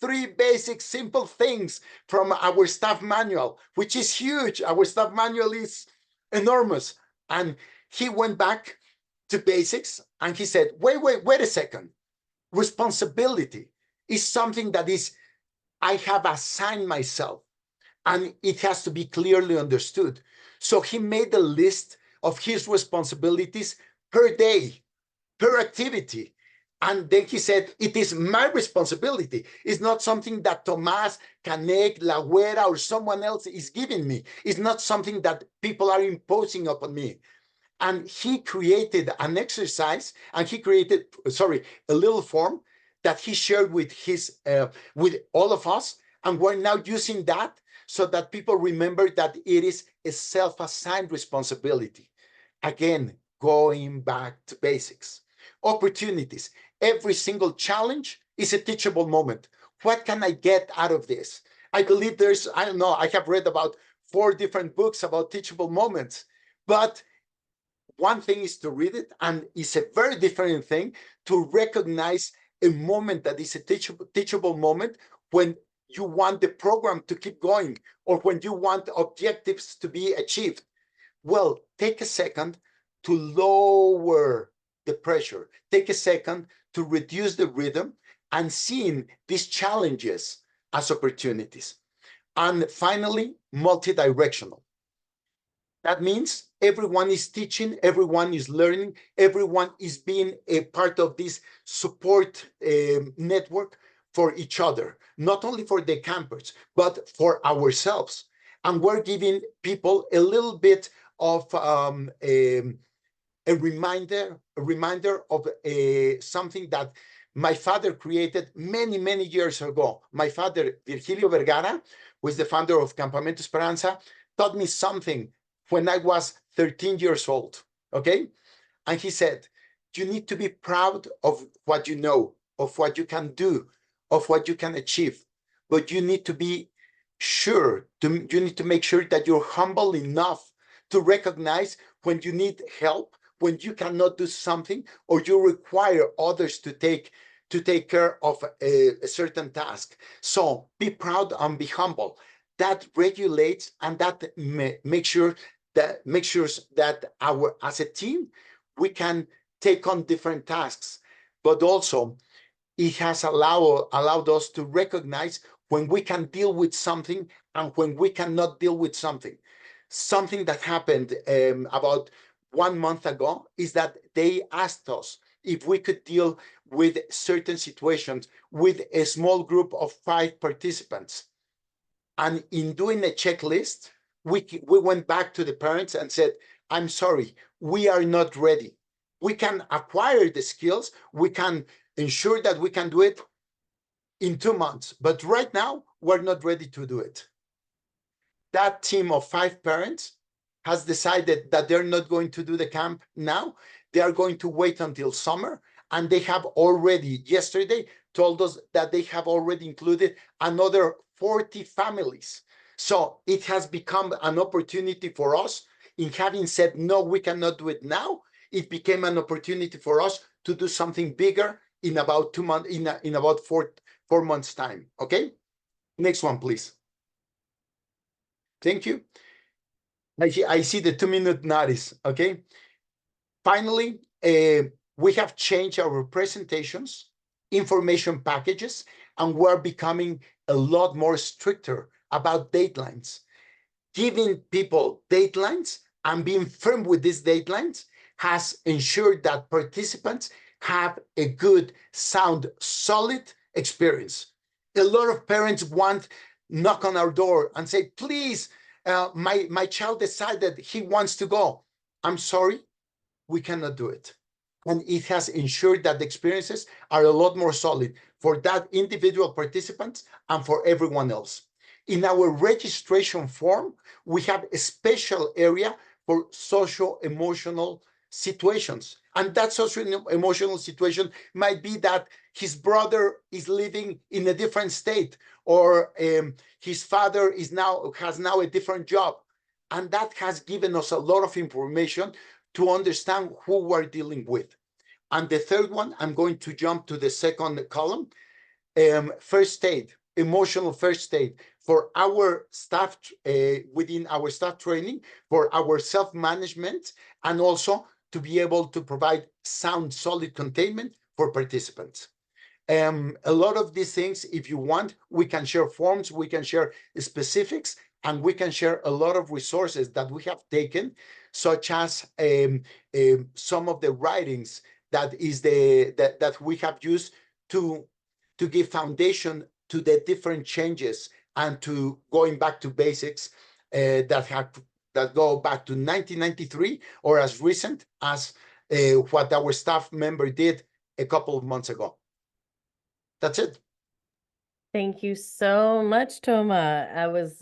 three basic simple things from our staff manual, which is huge. Our staff manual is enormous. And he went back to basics and he said, wait a second. Responsibility is something that I have assigned myself, and it has to be clearly understood. So he made a list of his responsibilities per day, per activity. And then he said, it is my responsibility. It's not something that Tomás, Canek, La Güera, or someone else is giving me. It's not something that people are imposing upon me. And he created an exercise, and he created, a little form that he shared with with all of us. And we're now using that so that people remember that it is a self-assigned responsibility. Again, going back to basics. Opportunities. Every single challenge is a teachable moment. What can I get out of this? I believe there's, I don't know, I have read about 4 different books about teachable moments, but one thing is to read it, and it's a very different thing to recognize a moment that is a teachable moment when you want the program to keep going or when you want objectives to be achieved. Well, take a second to lower the pressure. Take a second to reduce the rhythm and seeing these challenges as opportunities. And finally, multidirectional. That means everyone is teaching, everyone is learning, everyone is being a part of this support network for each other, not only for the campers, but for ourselves. And we're giving people a little bit of a reminder of something that my father created many, many years ago. My father, Virgilio Vergara, who is the founder of Campamento Esperanza, taught me something when I was 13 years old, okay? And he said, you need to be proud of what you know, of what you can do, of what you can achieve, but you need to be sure, you need to make sure that you're humble enough to recognize when you need help, when you cannot do something, or you require others to take care of a certain task. So be proud and be humble. That regulates and that makes sure that our, as a team, we can take on different tasks, but also it has allowed us to recognize when we can deal with something and when we cannot deal with something. Something that happened about 1 month ago is that they asked us if we could deal with certain situations with a small group of 5 participants. And in doing a checklist, we went back to the parents and said, I'm sorry, we are not ready. We can acquire the skills, we can ensure that we can do it in 2 months, but right now, we're not ready to do it. That team of 5 parents has decided that they're not going to do the camp now. They are going to wait until summer, and they have already, yesterday, told us that they have already included another 40 families. So it has become an opportunity for us. In having said, no, we cannot do it now, it became an opportunity for us to do something bigger in about 2 months, in about 4 months' time. Okay? Next one, please. Thank you. I see the 2-minute notice. Okay. Finally, we have changed our presentations, information packages, and we're becoming a lot more stricter about deadlines. Giving people deadlines and being firm with these deadlines has ensured that participants have a good, sound, solid experience. A lot of parents knock on our door and say, please, my child decided he wants to go. I'm sorry, we cannot do it. And it has ensured that the experiences are a lot more solid for that individual participants and for everyone else. In our registration form, we have a special area for socio-emotional situations. And that socio-emotional situation might be that his brother is living in a different state, or his father has now a different job. And that has given us a lot of information to understand who we're dealing with. And the third one, I'm going to jump to the second column, first aid, emotional first aid for our staff, within our staff training, for our self-management, and also to be able to provide sound, solid containment for participants. A lot of these things, if you want, we can share forms, we can share specifics, and we can share a lot of resources that we have taken, such as some of the writings that we have used to give foundation to the different changes and to going back to basics that go back to 1993 or as recent as what our staff member did a couple of months ago. That's it. Thank you so much, Toma. That was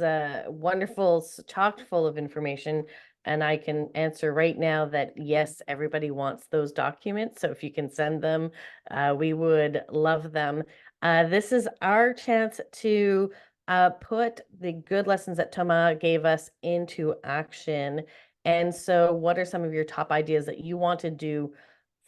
wonderful, chock full of information. And I can answer right now that yes, everybody wants those documents. So if you can send them, we would love them. This is our chance to put the good lessons that Toma gave us into action. And so what are some of your top ideas that you want to do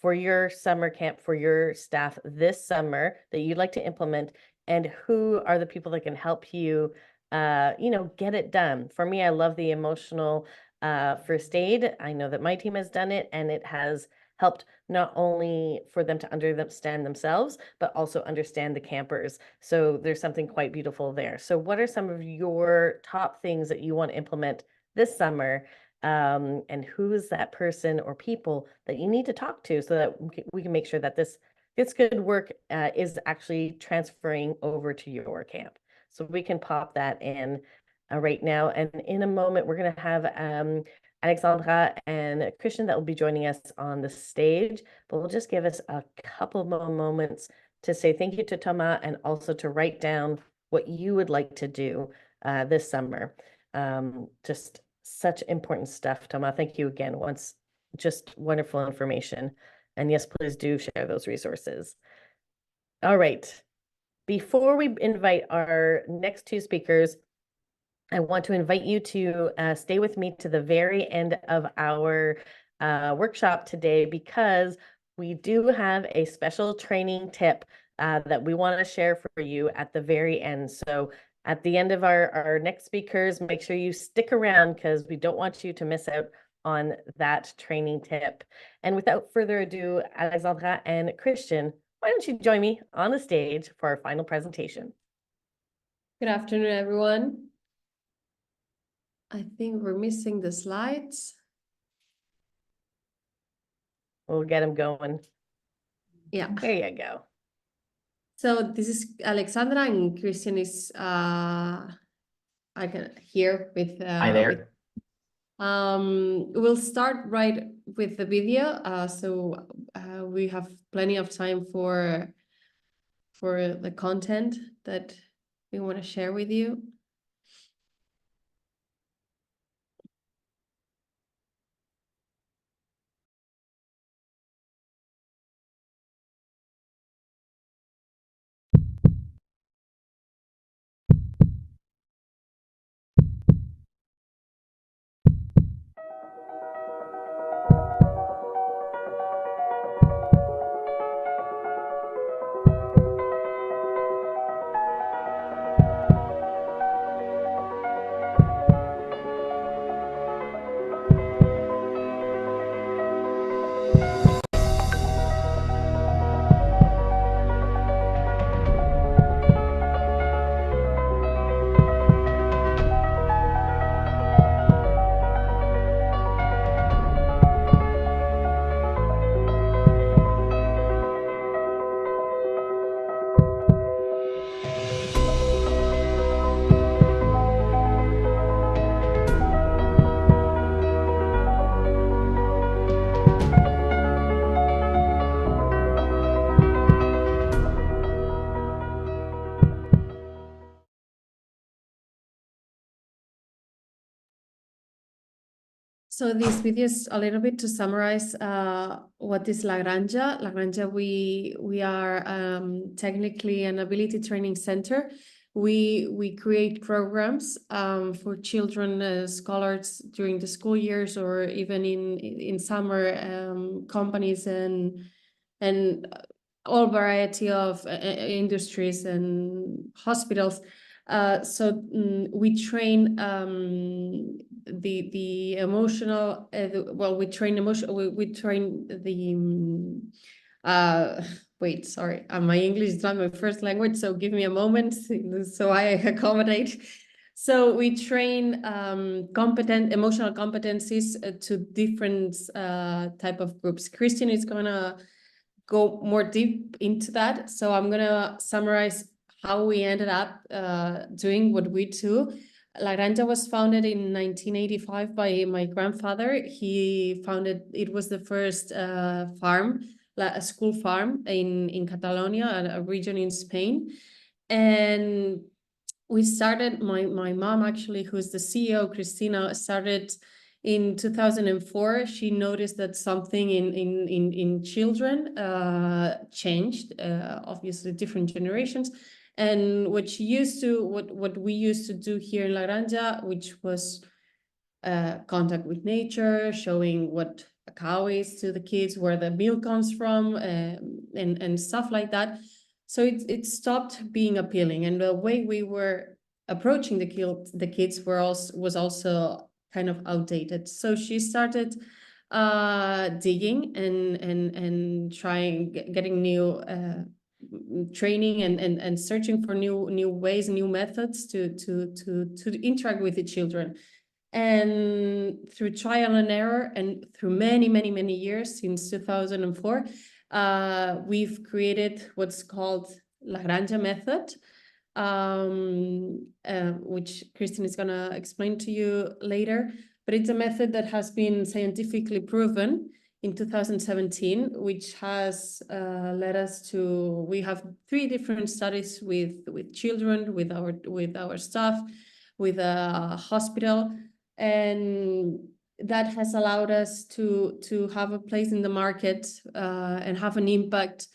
for your summer camp, for your staff this summer that you'd like to implement? And who are the people that can help you, get it done? For me, I love the emotional first aid. I know that my team has done it, and it has helped not only for them to understand themselves, but also understand the campers. So there's something quite beautiful there. So what are some of your top things that you want to implement this summer? And who is that person or people that you need to talk to so that we can make sure that this good work is actually transferring over to your camp. So we can pop that in right now. And in a moment, we're going to have Alexandra and Cristian that will be joining us on the stage. But we'll just give us a couple more moments to say thank you to Toma and also to write down what you would like to do this summer. Just such important stuff, Toma. Thank you again. Once, just wonderful information. And yes, please do share those resources. All right. Before we invite our next two speakers, I want to invite you to stay with me to the very end of our workshop today, because we do have a special training tip that we want to share for you at the very end. So at the end of our next speakers, make sure you stick around because we don't want you to miss out on that training tip. And without further ado, Alexandra and Cristian, why don't you join me on the stage for our final presentation? Good afternoon, everyone. I think we're missing the slides. We'll get them going. Yeah. There you go. So this is Alexandra, and Cristian is I can hear with Hi there. We'll start right with the video. So we have plenty of time for the content that we want to share with you. So this video is a little bit to summarize what is La Granja. La Granja, we are technically an ability training center. We create programs for children, scholars during the school years, or even in summer, companies and all variety of industries and hospitals. So we train the emotional. We train emotional. We train the. Wait, sorry. My English is not my first language, so give me a moment so I accommodate. So we train emotional competencies to different type of groups. Cristian is gonna go more deep into that. So I'm gonna summarize how we ended up doing what we do. La Granja was founded in 1985 by my grandfather. He founded, it was the first farm, a school farm in Catalonia, a region in Spain. And we started, my mom actually, who's the CEO, Cristina, started in 2004. She noticed that something in children changed, obviously different generations. And what we used to do here in La Granja, which was contact with nature, showing what a cow is to the kids, where the milk comes from, and stuff like that. So it stopped being appealing, and the way we were approaching the kids was also kind of outdated. So she started digging and trying getting new training and searching for new ways, new methods to interact with the children. And through trial and error and through many years, since 2004, we've created what's called La Granja method, which Cristian is going to explain to you later. But it's a method that has been scientifically proven in 2017, which has led us to, we have 3 different studies with children, with our staff, with a hospital, and that has allowed us to have a place in the market and have an impact,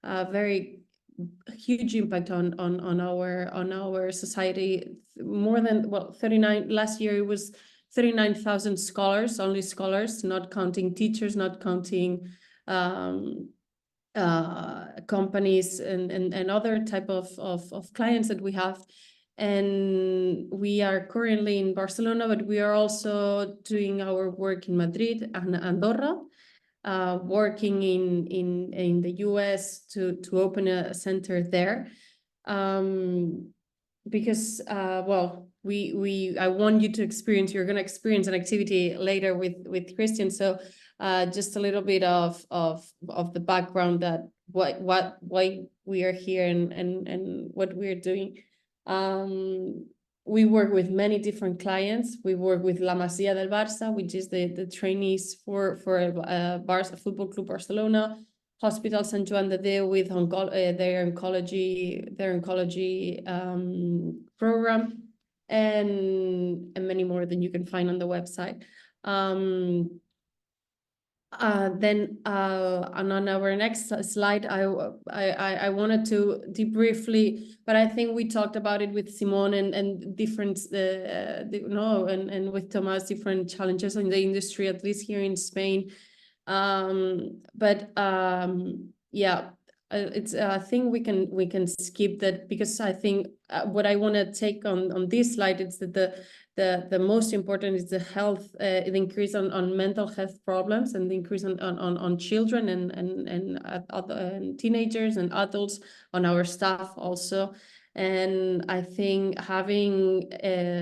very huge impact on our society. More than 39 last year. It was 39,000 scholars, only scholars, not counting teachers, not counting companies and other type of clients that we have. And we are currently in Barcelona, but we are also doing our work in Madrid and Andorra, working in the US to open a center there. Because well, I want you to experience, you're going to experience an activity later with Cristian. So just a little bit of the background, that why we are here and what we're doing. We work with many different clients. We work with La Masia del Barça, which is the trainees for Barça Football Club Barcelona, Hospital Sant Joan de Déu with their oncology program, and many more than you can find on the website. Then on our next slide, I wanted to debriefly, but I think we talked about it with Simón and different, and with Tomás, different challenges in the industry, at least here in Spain. Yeah, it's I think we can skip that, because I think what I want to take on this slide is that the most important is the health, the increase on mental health problems, and the increase on children and teenagers and adults, on our staff also. And I think having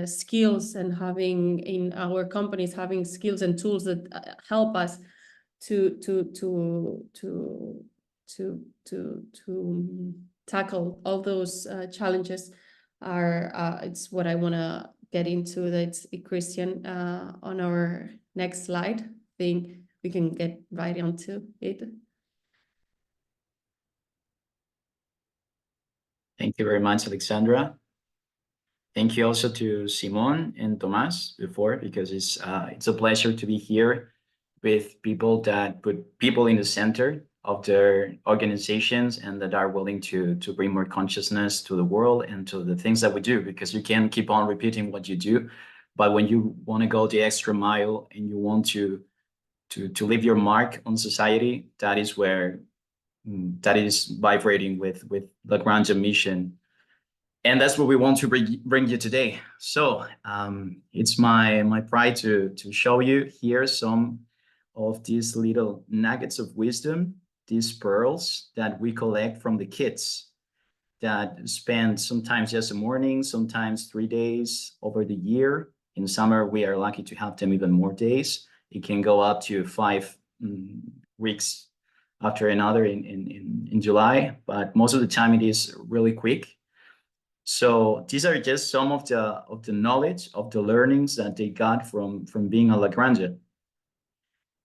skills, and having in our companies, having skills and tools that help us to tackle all those challenges are it's what I want to get into. That's Cristian on our next slide. I think we can get right onto it. Thank you very much, Alexandra. Thank you also to Simón and Tomás before, because it's a pleasure to be here with people that put people in the center of their organizations, and that are willing to bring more consciousness to the world and to the things that we do, because you can keep on repeating what you do, but when you want to go the extra mile and you want to leave your mark on society, that is where that is vibrating with the Granja mission. And that's what we want to bring you today. So it's my pride to show you here some of these little nuggets of wisdom, these pearls that we collect from the kids that spend sometimes just a morning, sometimes 3 days over the year. In summer, we are lucky to have them even more days. It can go up to 5 weeks after another in July, but most of the time it is really quick. So these are just some of the knowledge, of the learnings that they got from being a La Granja.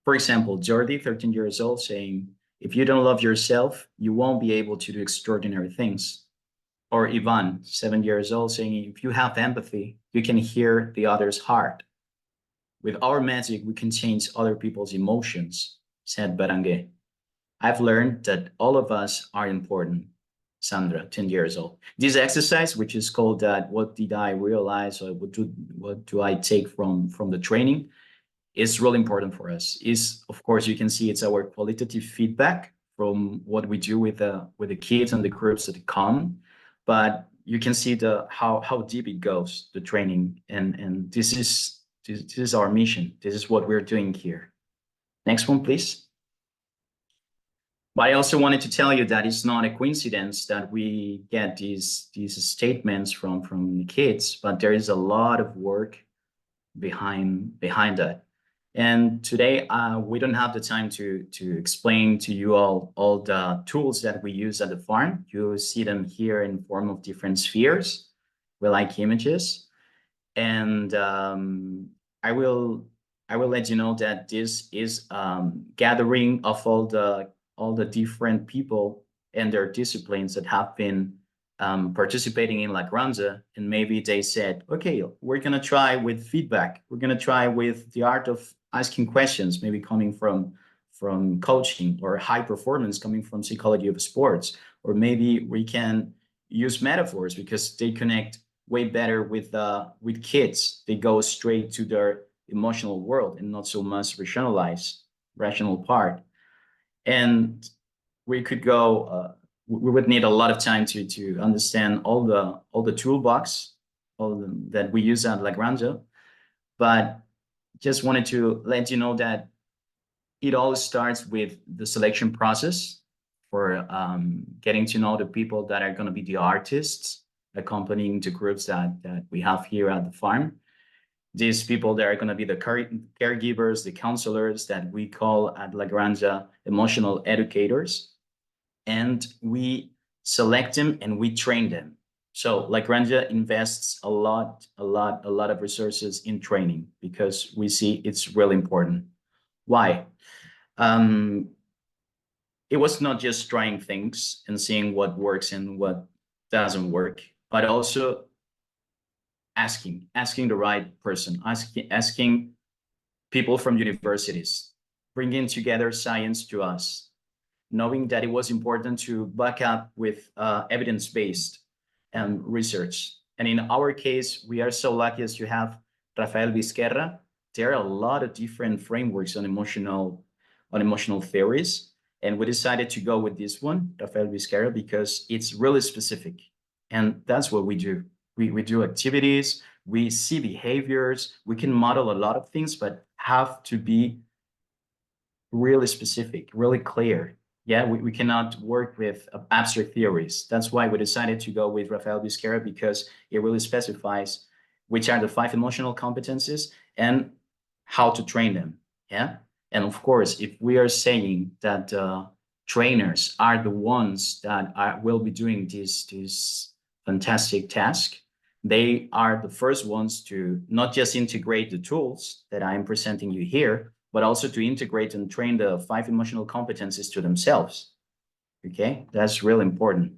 For example, Jordi, 13 years old, saying, if you don't love yourself, you won't be able to do extraordinary things. or Ivan, 7 years old, saying, if you have empathy, you can hear the other's heart. With our magic, we can change other people's emotions, said Berenguer. I've learned that all of us are important. Sandra, 10 years old. This exercise, which is called that, what did I realize, or what do I take from the training, is really important for us. Is, of course, you can see it's our qualitative feedback from what we do with the kids and the groups that come, but you can see how deep it goes, the training, and this is our mission. This is what we're doing here. Next one, please. But I also wanted to tell you that it's not a coincidence that we get these statements from the kids, but there is a lot of work behind that. And today we don't have the time to explain to you all the tools that we use at the farm. You see them here in form of different spheres. We like images, and I will let you know that this is gathering of all the different people and their disciplines that have been participating in La Granja, and maybe they said, okay, we're going to try with feedback. We're going to try with the art of asking questions, maybe coming from coaching, or high performance coming from psychology of sports, or maybe we can use metaphors because they connect way better with kids. They go straight to their emotional world and not so much rational part. And we could go, we would need a lot of time to understand all the toolbox, that we use at La Granja. But just wanted to let you know that it all starts with the selection process for getting to know the people that are going to be the artists accompanying the groups that we have here at the farm. These people that are going to be the caregivers, the counselors that we call at La Granja emotional educators. And we select them and we train them. So La Granja invests a lot of resources in training because we see it's really important. Why? It was not just trying things and seeing what works and what doesn't work, but also asking the right person, asking people from universities, bringing together science to us, knowing that it was important to back up with evidence-based research. And in our case, we are so lucky as to have Rafael Vizquerra. There are a lot of different frameworks on emotional theories. And we decided to go with this one, Rafael Vizquerra, because it's really specific. And that's what we do. We do activities, we see behaviors, we can model a lot of things, but have to be really specific, really clear. Yeah, we cannot work with abstract theories. That's why we decided to go with Rafael Vizquerra, because it really specifies which are the 5 emotional competencies and how to train them. Yeah, and of course, if we are saying that trainers are the ones that will be doing this fantastic task, they are the first ones to not just integrate the tools that I'm presenting you here, but also to integrate and train the 5 emotional competencies to themselves. Okay, that's really important.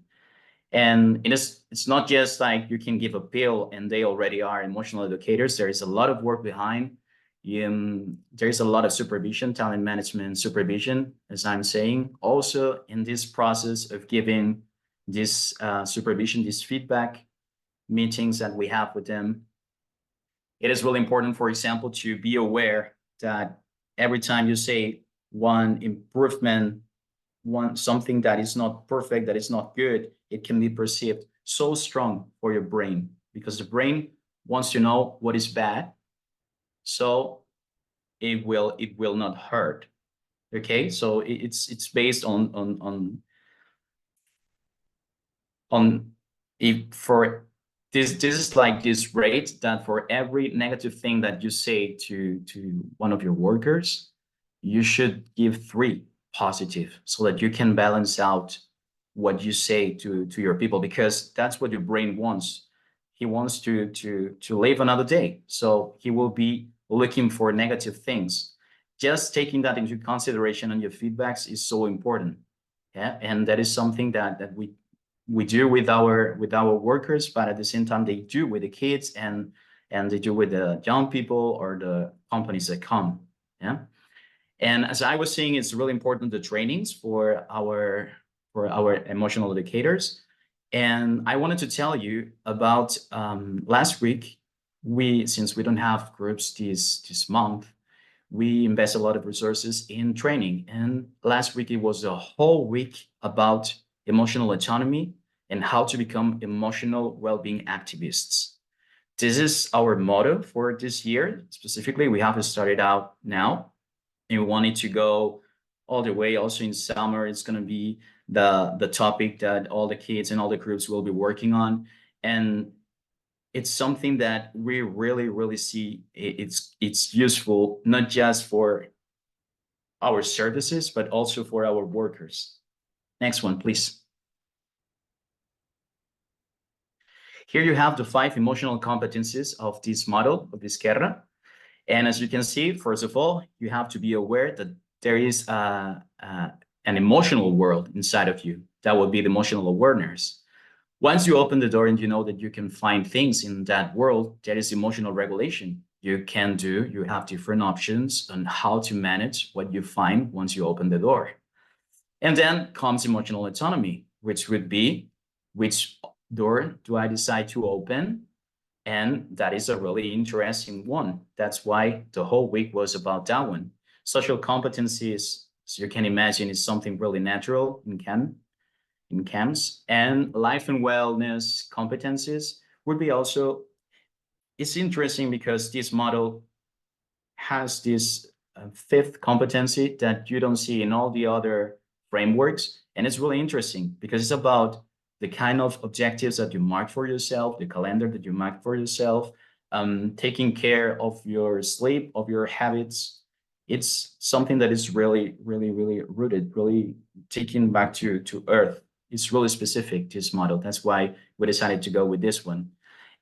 And it's not just like you can give a pill and they already are emotional educators. There is a lot of work behind. There's a lot of supervision, talent management supervision, as I'm saying. Also in this process of giving this supervision, this feedback meetings that we have with them, it is really important, for example, to be aware that every time you say one improvement, something that is not perfect, that is not good, it can be perceived so strong for your brain, because the brain wants to know what is bad, so it will not hurt. Okay, so it's based on if for this is like this rate that for every negative thing that you say to one of your workers, you should give 3 positive, so that you can balance out what you say to your people, because that's what your brain wants. He wants to live another day, so he will be looking for negative things. Just taking that into consideration on your feedbacks is so important. Yeah, and that is something that we we do with our workers, but at the same time they do with the kids and they do with the young people or the companies that come. Yeah. And as I was saying, it's really important, the trainings for our emotional educators. And I wanted to tell you about last week, since we don't have groups this month, we invest a lot of resources in training. And last week, it was a whole week about emotional autonomy and how to become emotional well-being activists. This is our motto for this year. Specifically, we have started out now. And we wanted to go all the way. Also in summer, it's going to be the topic that all the kids and all the groups will be working on. And it's something that we really see it's useful, not just for our services, but also for our workers. Next one, please. Here you have the 5 emotional competencies of this model, of this Guerra. And as you can see, first of all, you have to be aware that there is an emotional world inside of you. That would be the emotional awareness. Once you open the door and you know that you can find things in that world, there is emotional regulation. You have different options on how to manage what you find once you open the door. And then comes emotional autonomy, which would be, which door do I decide to open? And that is a really interesting one. That's why the whole week was about that one. Social competencies, as you can imagine, is something really natural in camps. And life and wellness competencies would be also, it's interesting because this model has this 5th competency that you don't see in all the other frameworks. And it's really interesting because it's about the kind of objectives that you mark for yourself, the calendar that you mark for yourself, taking care of your sleep, of your habits. It's something that is really rooted, really taken back to earth. It's really specific, this model. That's why we decided to go with this one.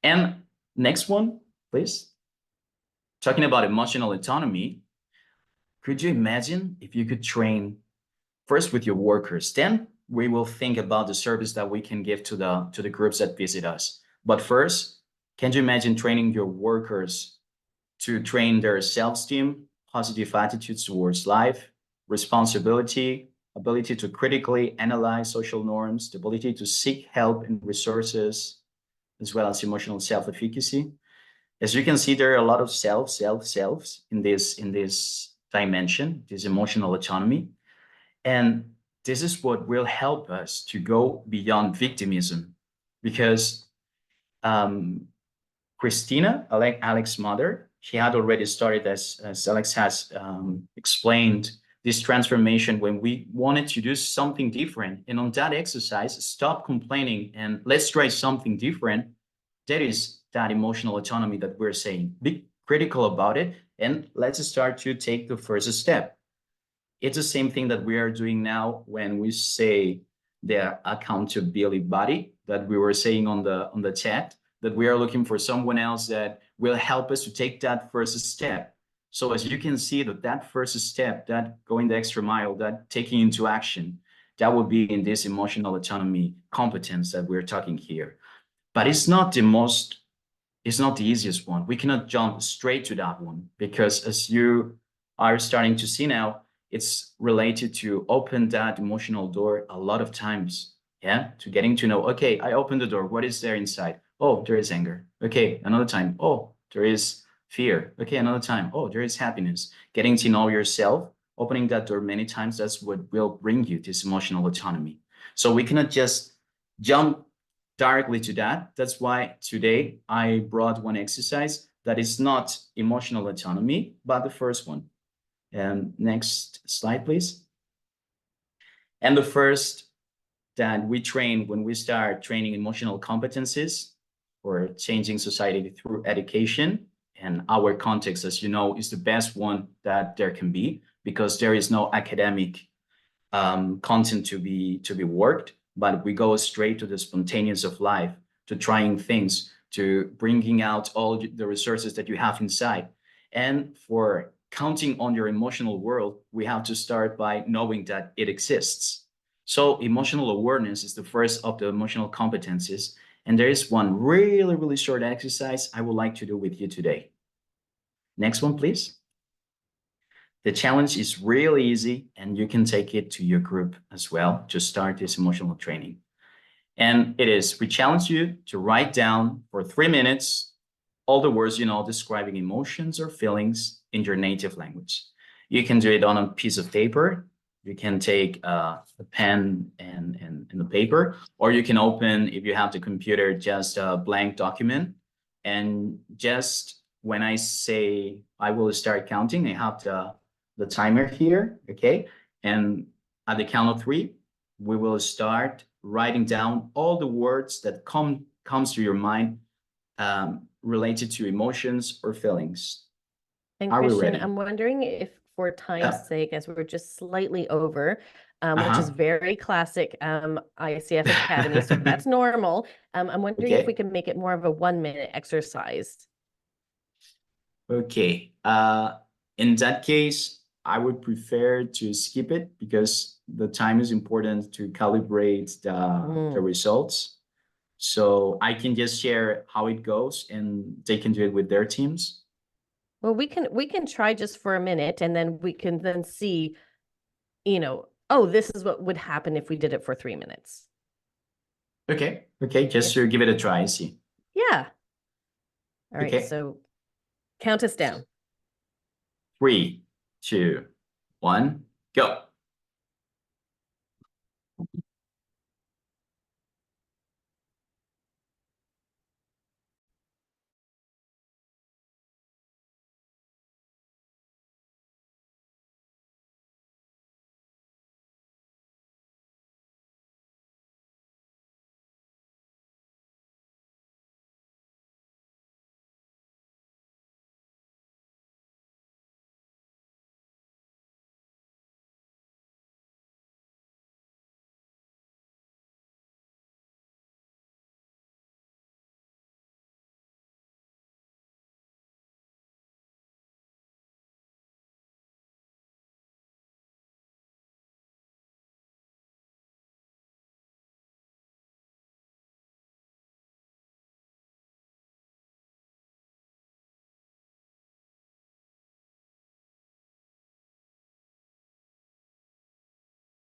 And next one, please. Talking about emotional autonomy, could you imagine if you could train first with your workers, then we will think about the service that we can give to the groups that visit us. But first, can you imagine training your workers to train their self-esteem, positive attitudes towards life, responsibility, ability to critically analyze social norms, the ability to seek help and resources, as well as emotional self-efficacy? As you can see, there are a lot of selves in this dimension, this emotional autonomy. And this is what will help us to go beyond victimism, because Christina, Alex's mother, she had already started, as Alex has explained, this transformation when we wanted to do something different. And on that exercise, stop complaining and let's try something different. That is that emotional autonomy that we're saying. Be critical about it and let's start to take the first step. It's the same thing that we are doing now when we say the accountability body that we were saying on the chat, that we are looking for someone else that will help us to take that first step. So as you can see, that first step, that going the extra mile, that taking into action, that would be in this emotional autonomy competence that we're talking here. But it's not the easiest one. We cannot jump straight to that one because as you are starting to see now, it's related to open that emotional door a lot of times, yeah, to getting to know, okay, I opened the door, what is there inside? Oh, there is anger. Okay, another time, oh, there is fear. Okay, another time, oh, there is happiness. Getting to know yourself, opening that door many times, that's what will bring you this emotional autonomy. So we cannot just jump directly to that. That's why today I brought one exercise that is not emotional autonomy, but the first one. Next slide, please. And the first that we train when we start training emotional competencies or changing society through education, and our context, as you know, is the best one that there can be because there is no academic content to be worked, but we go straight to the spontaneous of life, to trying things, to bringing out all the resources that you have inside. And for counting on your emotional world, we have to start by knowing that it exists. So emotional awareness is the first of the emotional competencies. And there is one really, really short exercise I would like to do with you today. Next one, please. The challenge is really easy, and you can take it to your group as well to start this emotional training. And it is, we challenge you to write down for 3 minutes all the words you know describing emotions or feelings in your native language. You can do it on a piece of paper. You can take a pen and a paper, or you can open, if you have the computer, just a blank document. And just when I say I will start counting, I have the timer here, okay? And at the count of 3, we will start writing down all the words that comes to your mind related to emotions or feelings. And Are we Cristian, ready? I'm wondering if for time's Yeah. sake, as we're just slightly over, which is very classic ICF Academy, so that's normal. I'm wondering if we can make it more of a 1-minute exercise. Okay. In that case, I would prefer to skip it because the time is important to calibrate the results. So I can just share how it goes and they can do it with their teams. Well, we can try just for a minute, and then we can then see, you know, oh, this is what would happen if we did it for 3 minutes. Okay. Okay. Just to give it a try. See. Yeah. All right. Okay. So count us down. 3, 2, 1, go.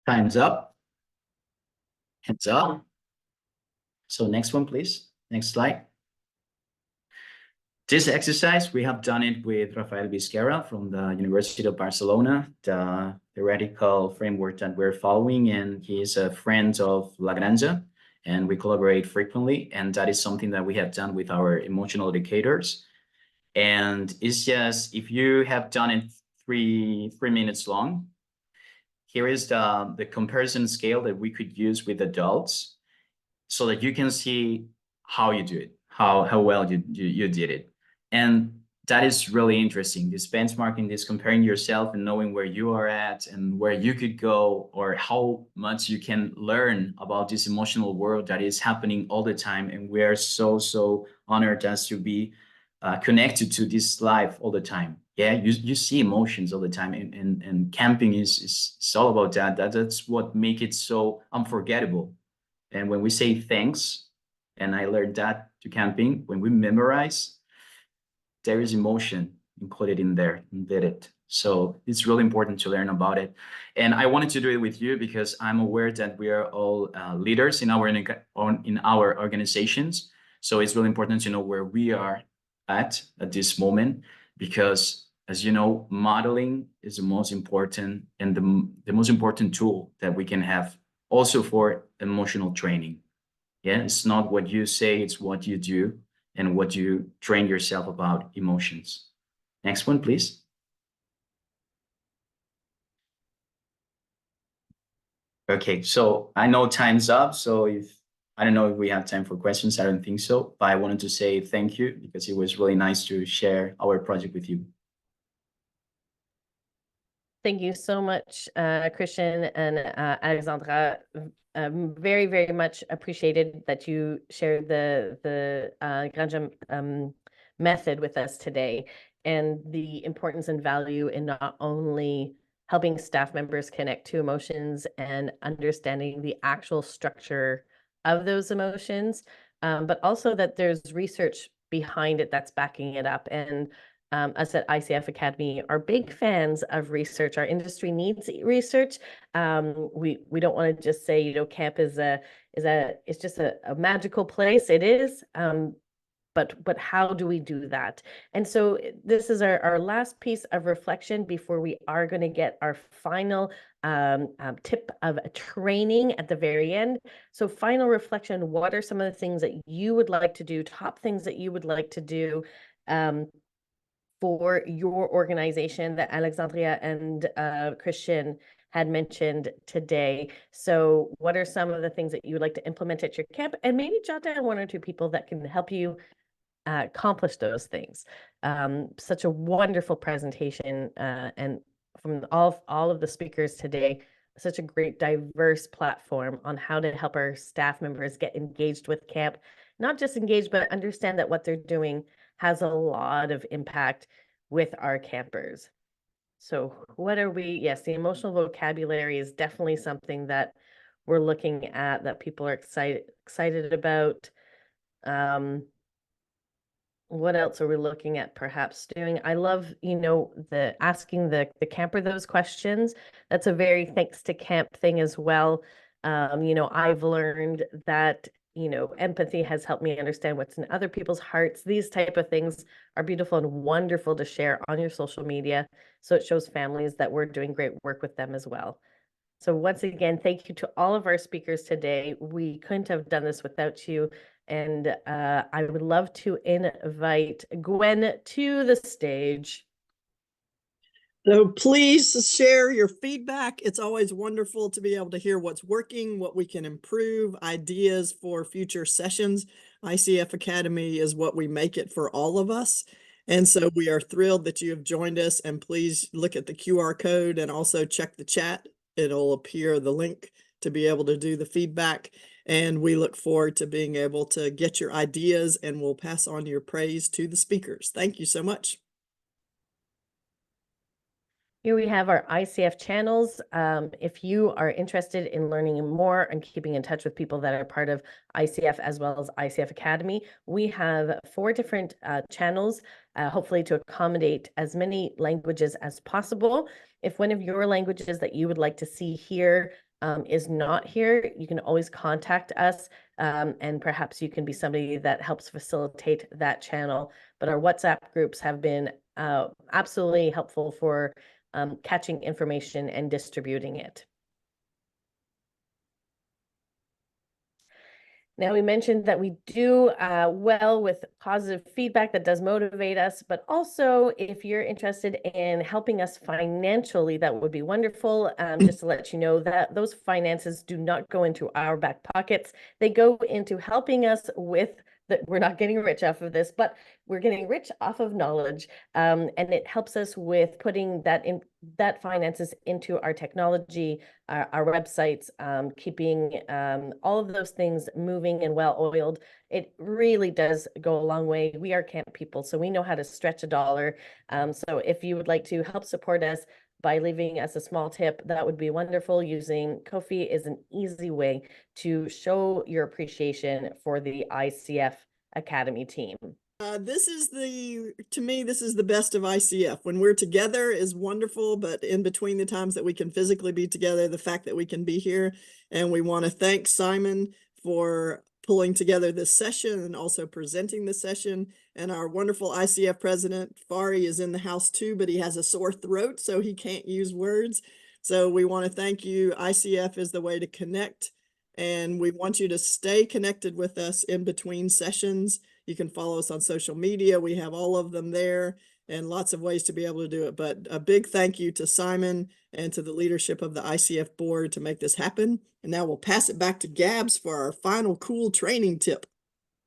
Time's up. Hands up. So next one, please. Next slide. This exercise, we have done it with Rafael Vizquera from the University of Barcelona, the theoretical framework that we're following, and he is a friend of La Granja, and we collaborate frequently, and that is something that we have done with our emotional educators. And it's just, if you have done it 3 minutes long, here is the comparison scale that we could use with adults so that you can see how you do it, how well you did it. And that is really interesting, this benchmarking, this comparing yourself and knowing where you are at and where you could go, or how much you can learn about this emotional world that is happening all the time. And we are so honored as to be connected to this life all the time. Yeah, you see emotions all the time, and camping is all about that. That's what makes it so unforgettable. And when we say thanks, and I learned that to camping, when we memorize, there is emotion included in there, embedded. So it's really important to learn about it. And I wanted to do it with you because I'm aware that we are all leaders in our organizations. So it's really important to know where we are at this moment, because as you know, modeling is the most important and the most important tool that we can have also for emotional training. Yeah, it's not what you say, it's what you do and what you train yourself about emotions. Next one, please. Okay, so I know time's up. So I don't know if we have time for questions. I don't think so, but I wanted to say thank you because it was really nice to share our project with you. Thank you so much, Cristian and Alexandra. Very, very much appreciated that you shared the Granja method with us today, and the importance and value in not only helping staff members connect to emotions and understanding the actual structure of those emotions, but also that there's research behind it that's backing it up. And us at ICF Academy are big fans of research. Our industry needs research. We don't want to just say, camp is it's just a magical place. It is. But how do we do that? And so this is our last piece of reflection before we are going to get our final tip of training at the very end. So final reflection, what are some of the things that you would like to do, top things that you would like to do for your organization that Alexandra and Cristian had mentioned today? So what are some of the things that you would like to implement at your camp? And maybe jot down one or two people that can help you accomplish those things. Such a wonderful presentation, and from all of the speakers today, such a great diverse platform on how to help our staff members get engaged with camp, not just engaged, but understand that what they're doing has a lot of impact with our campers. So what are we? Yes, the emotional vocabulary is definitely something that we're looking at, that people are excited about. What else are we looking at perhaps doing? I love, the asking the camper those questions. That's a very thanks to camp thing as well. I've learned that, empathy has helped me understand what's in other people's hearts. These type of things are beautiful and wonderful to share on your social media. So it shows families that we're doing great work with them as well. So once again, thank you to all of our speakers today. We couldn't have done this without you. And I would love to invite Gwen to the stage. So please share your feedback. It's always wonderful to be able to hear what's working, what we can improve, ideas for future sessions. ICF Academy is what we make it for all of us. And so we are thrilled that you have joined us, and please look at the QR code and also check the chat. It'll appear the link to be able to do the feedback. And we look forward to being able to get your ideas, and we'll pass on your praise to the speakers. Thank you so much. Here we have our ICF channels. If you are interested in learning more and keeping in touch with people that are part of ICF as well as ICF Academy, we have 4 different channels, hopefully to accommodate as many languages as possible. If one of your languages that you would like to see here is not here, you can always contact us, and perhaps you can be somebody that helps facilitate that channel. But our WhatsApp groups have been absolutely helpful for catching information and distributing it. Now, we mentioned that we do well with positive feedback that does motivate us, but also if you're interested in helping us financially, that would be wonderful. Just to let you know that those finances do not go into our back pockets. They go into helping us with that. We're not getting rich off of this, but we're getting rich off of knowledge, and it helps us with putting that finances into our technology, our websites, keeping all of those things moving and well-oiled. It really does go a long way. We are camp people, so we know how to stretch a dollar. So if you would like to help support us by leaving us a small tip, that would be wonderful. Using Ko-fi is an easy way to show your appreciation for the ICF Academy team. To me, this is the best of ICF. When we're together is wonderful, but in between the times that we can physically be together, the fact that we can be here. And we want to thank Simon for pulling together this session and also presenting the session. And our wonderful ICF president, Fari, is in the house too, but he has a sore throat, so he can't use words. So we want to thank you. ICF is the way to connect, and we want you to stay connected with us in between sessions. You can follow us on social media. We have all of them there and lots of ways to be able to do it. But a big thank you to Simon and to the leadership of the ICF board to make this happen. And now we'll pass it back to Gabs for our final cool training tip.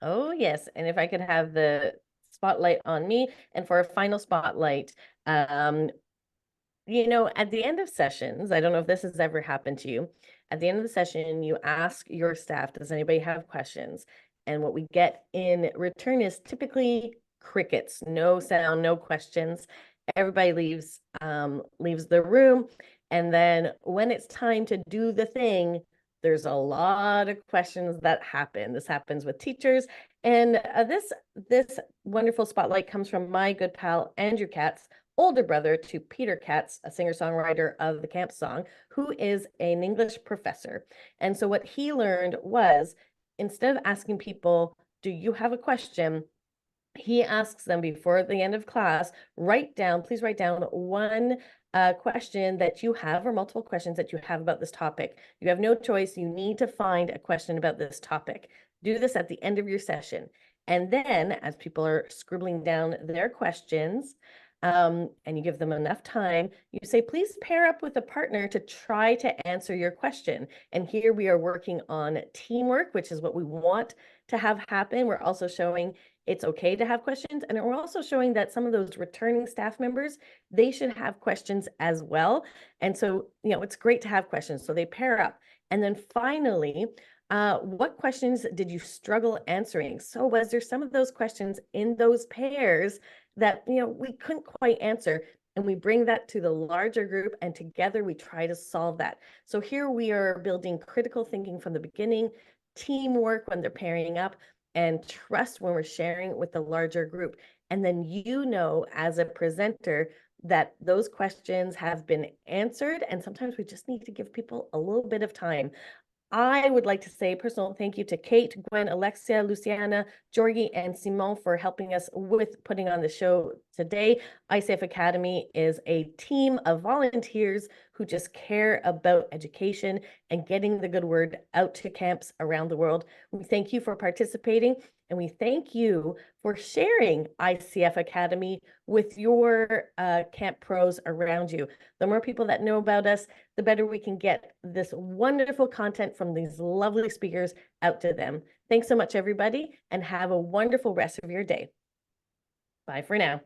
Oh, yes. And if I could have the spotlight on me, and for a final spotlight, at the end of sessions, I don't know if this has ever happened to you. At the end of the session, you ask your staff, does anybody have questions? And what we get in return is typically crickets, no sound, no questions. Everybody leaves the room. And then when it's time to do the thing, there's a lot of questions that happen. This happens with teachers. And this wonderful spotlight comes from my good pal, Andrew Katz, older brother to Peter Katz, a singer-songwriter of the camp song, who is an English professor. And so what he learned was, instead of asking people, do you have a question? He asks them before the end of class, please write down one question that you have, or multiple questions that you have about this topic. You have no choice. You need to find a question about this topic. Do this at the end of your session. And then as people are scribbling down their questions, and you give them enough time, you say, please pair up with a partner to try to answer your question. And here we are working on teamwork, which is what we want to have happen. We're also showing it's okay to have questions. And we're also showing that some of those returning staff members, they should have questions as well. And so, it's great to have questions. So they pair up. And then finally, what questions did you struggle answering? So was there some of those questions in those pairs that, we couldn't quite answer? And we bring that to the larger group, and together we try to solve that. So here we are building critical thinking from the beginning, teamwork when they're pairing up, and trust when we're sharing with the larger group. And then as a presenter, that those questions have been answered, and sometimes we just need to give people a little bit of time. I would like to say a personal thank you to Kate, Gwen, Alexia, Luciana, Georgie, and Simón for helping us with putting on the show today. ICF Academy is a team of volunteers who just care about education and getting the good word out to camps around the world. We thank you for participating, and we thank you for sharing ICF Academy with your camp pros around you. The more people that know about us, the better we can get this wonderful content from these lovely speakers out to them. Thanks so much, everybody, and have a wonderful rest of your day. Bye for now.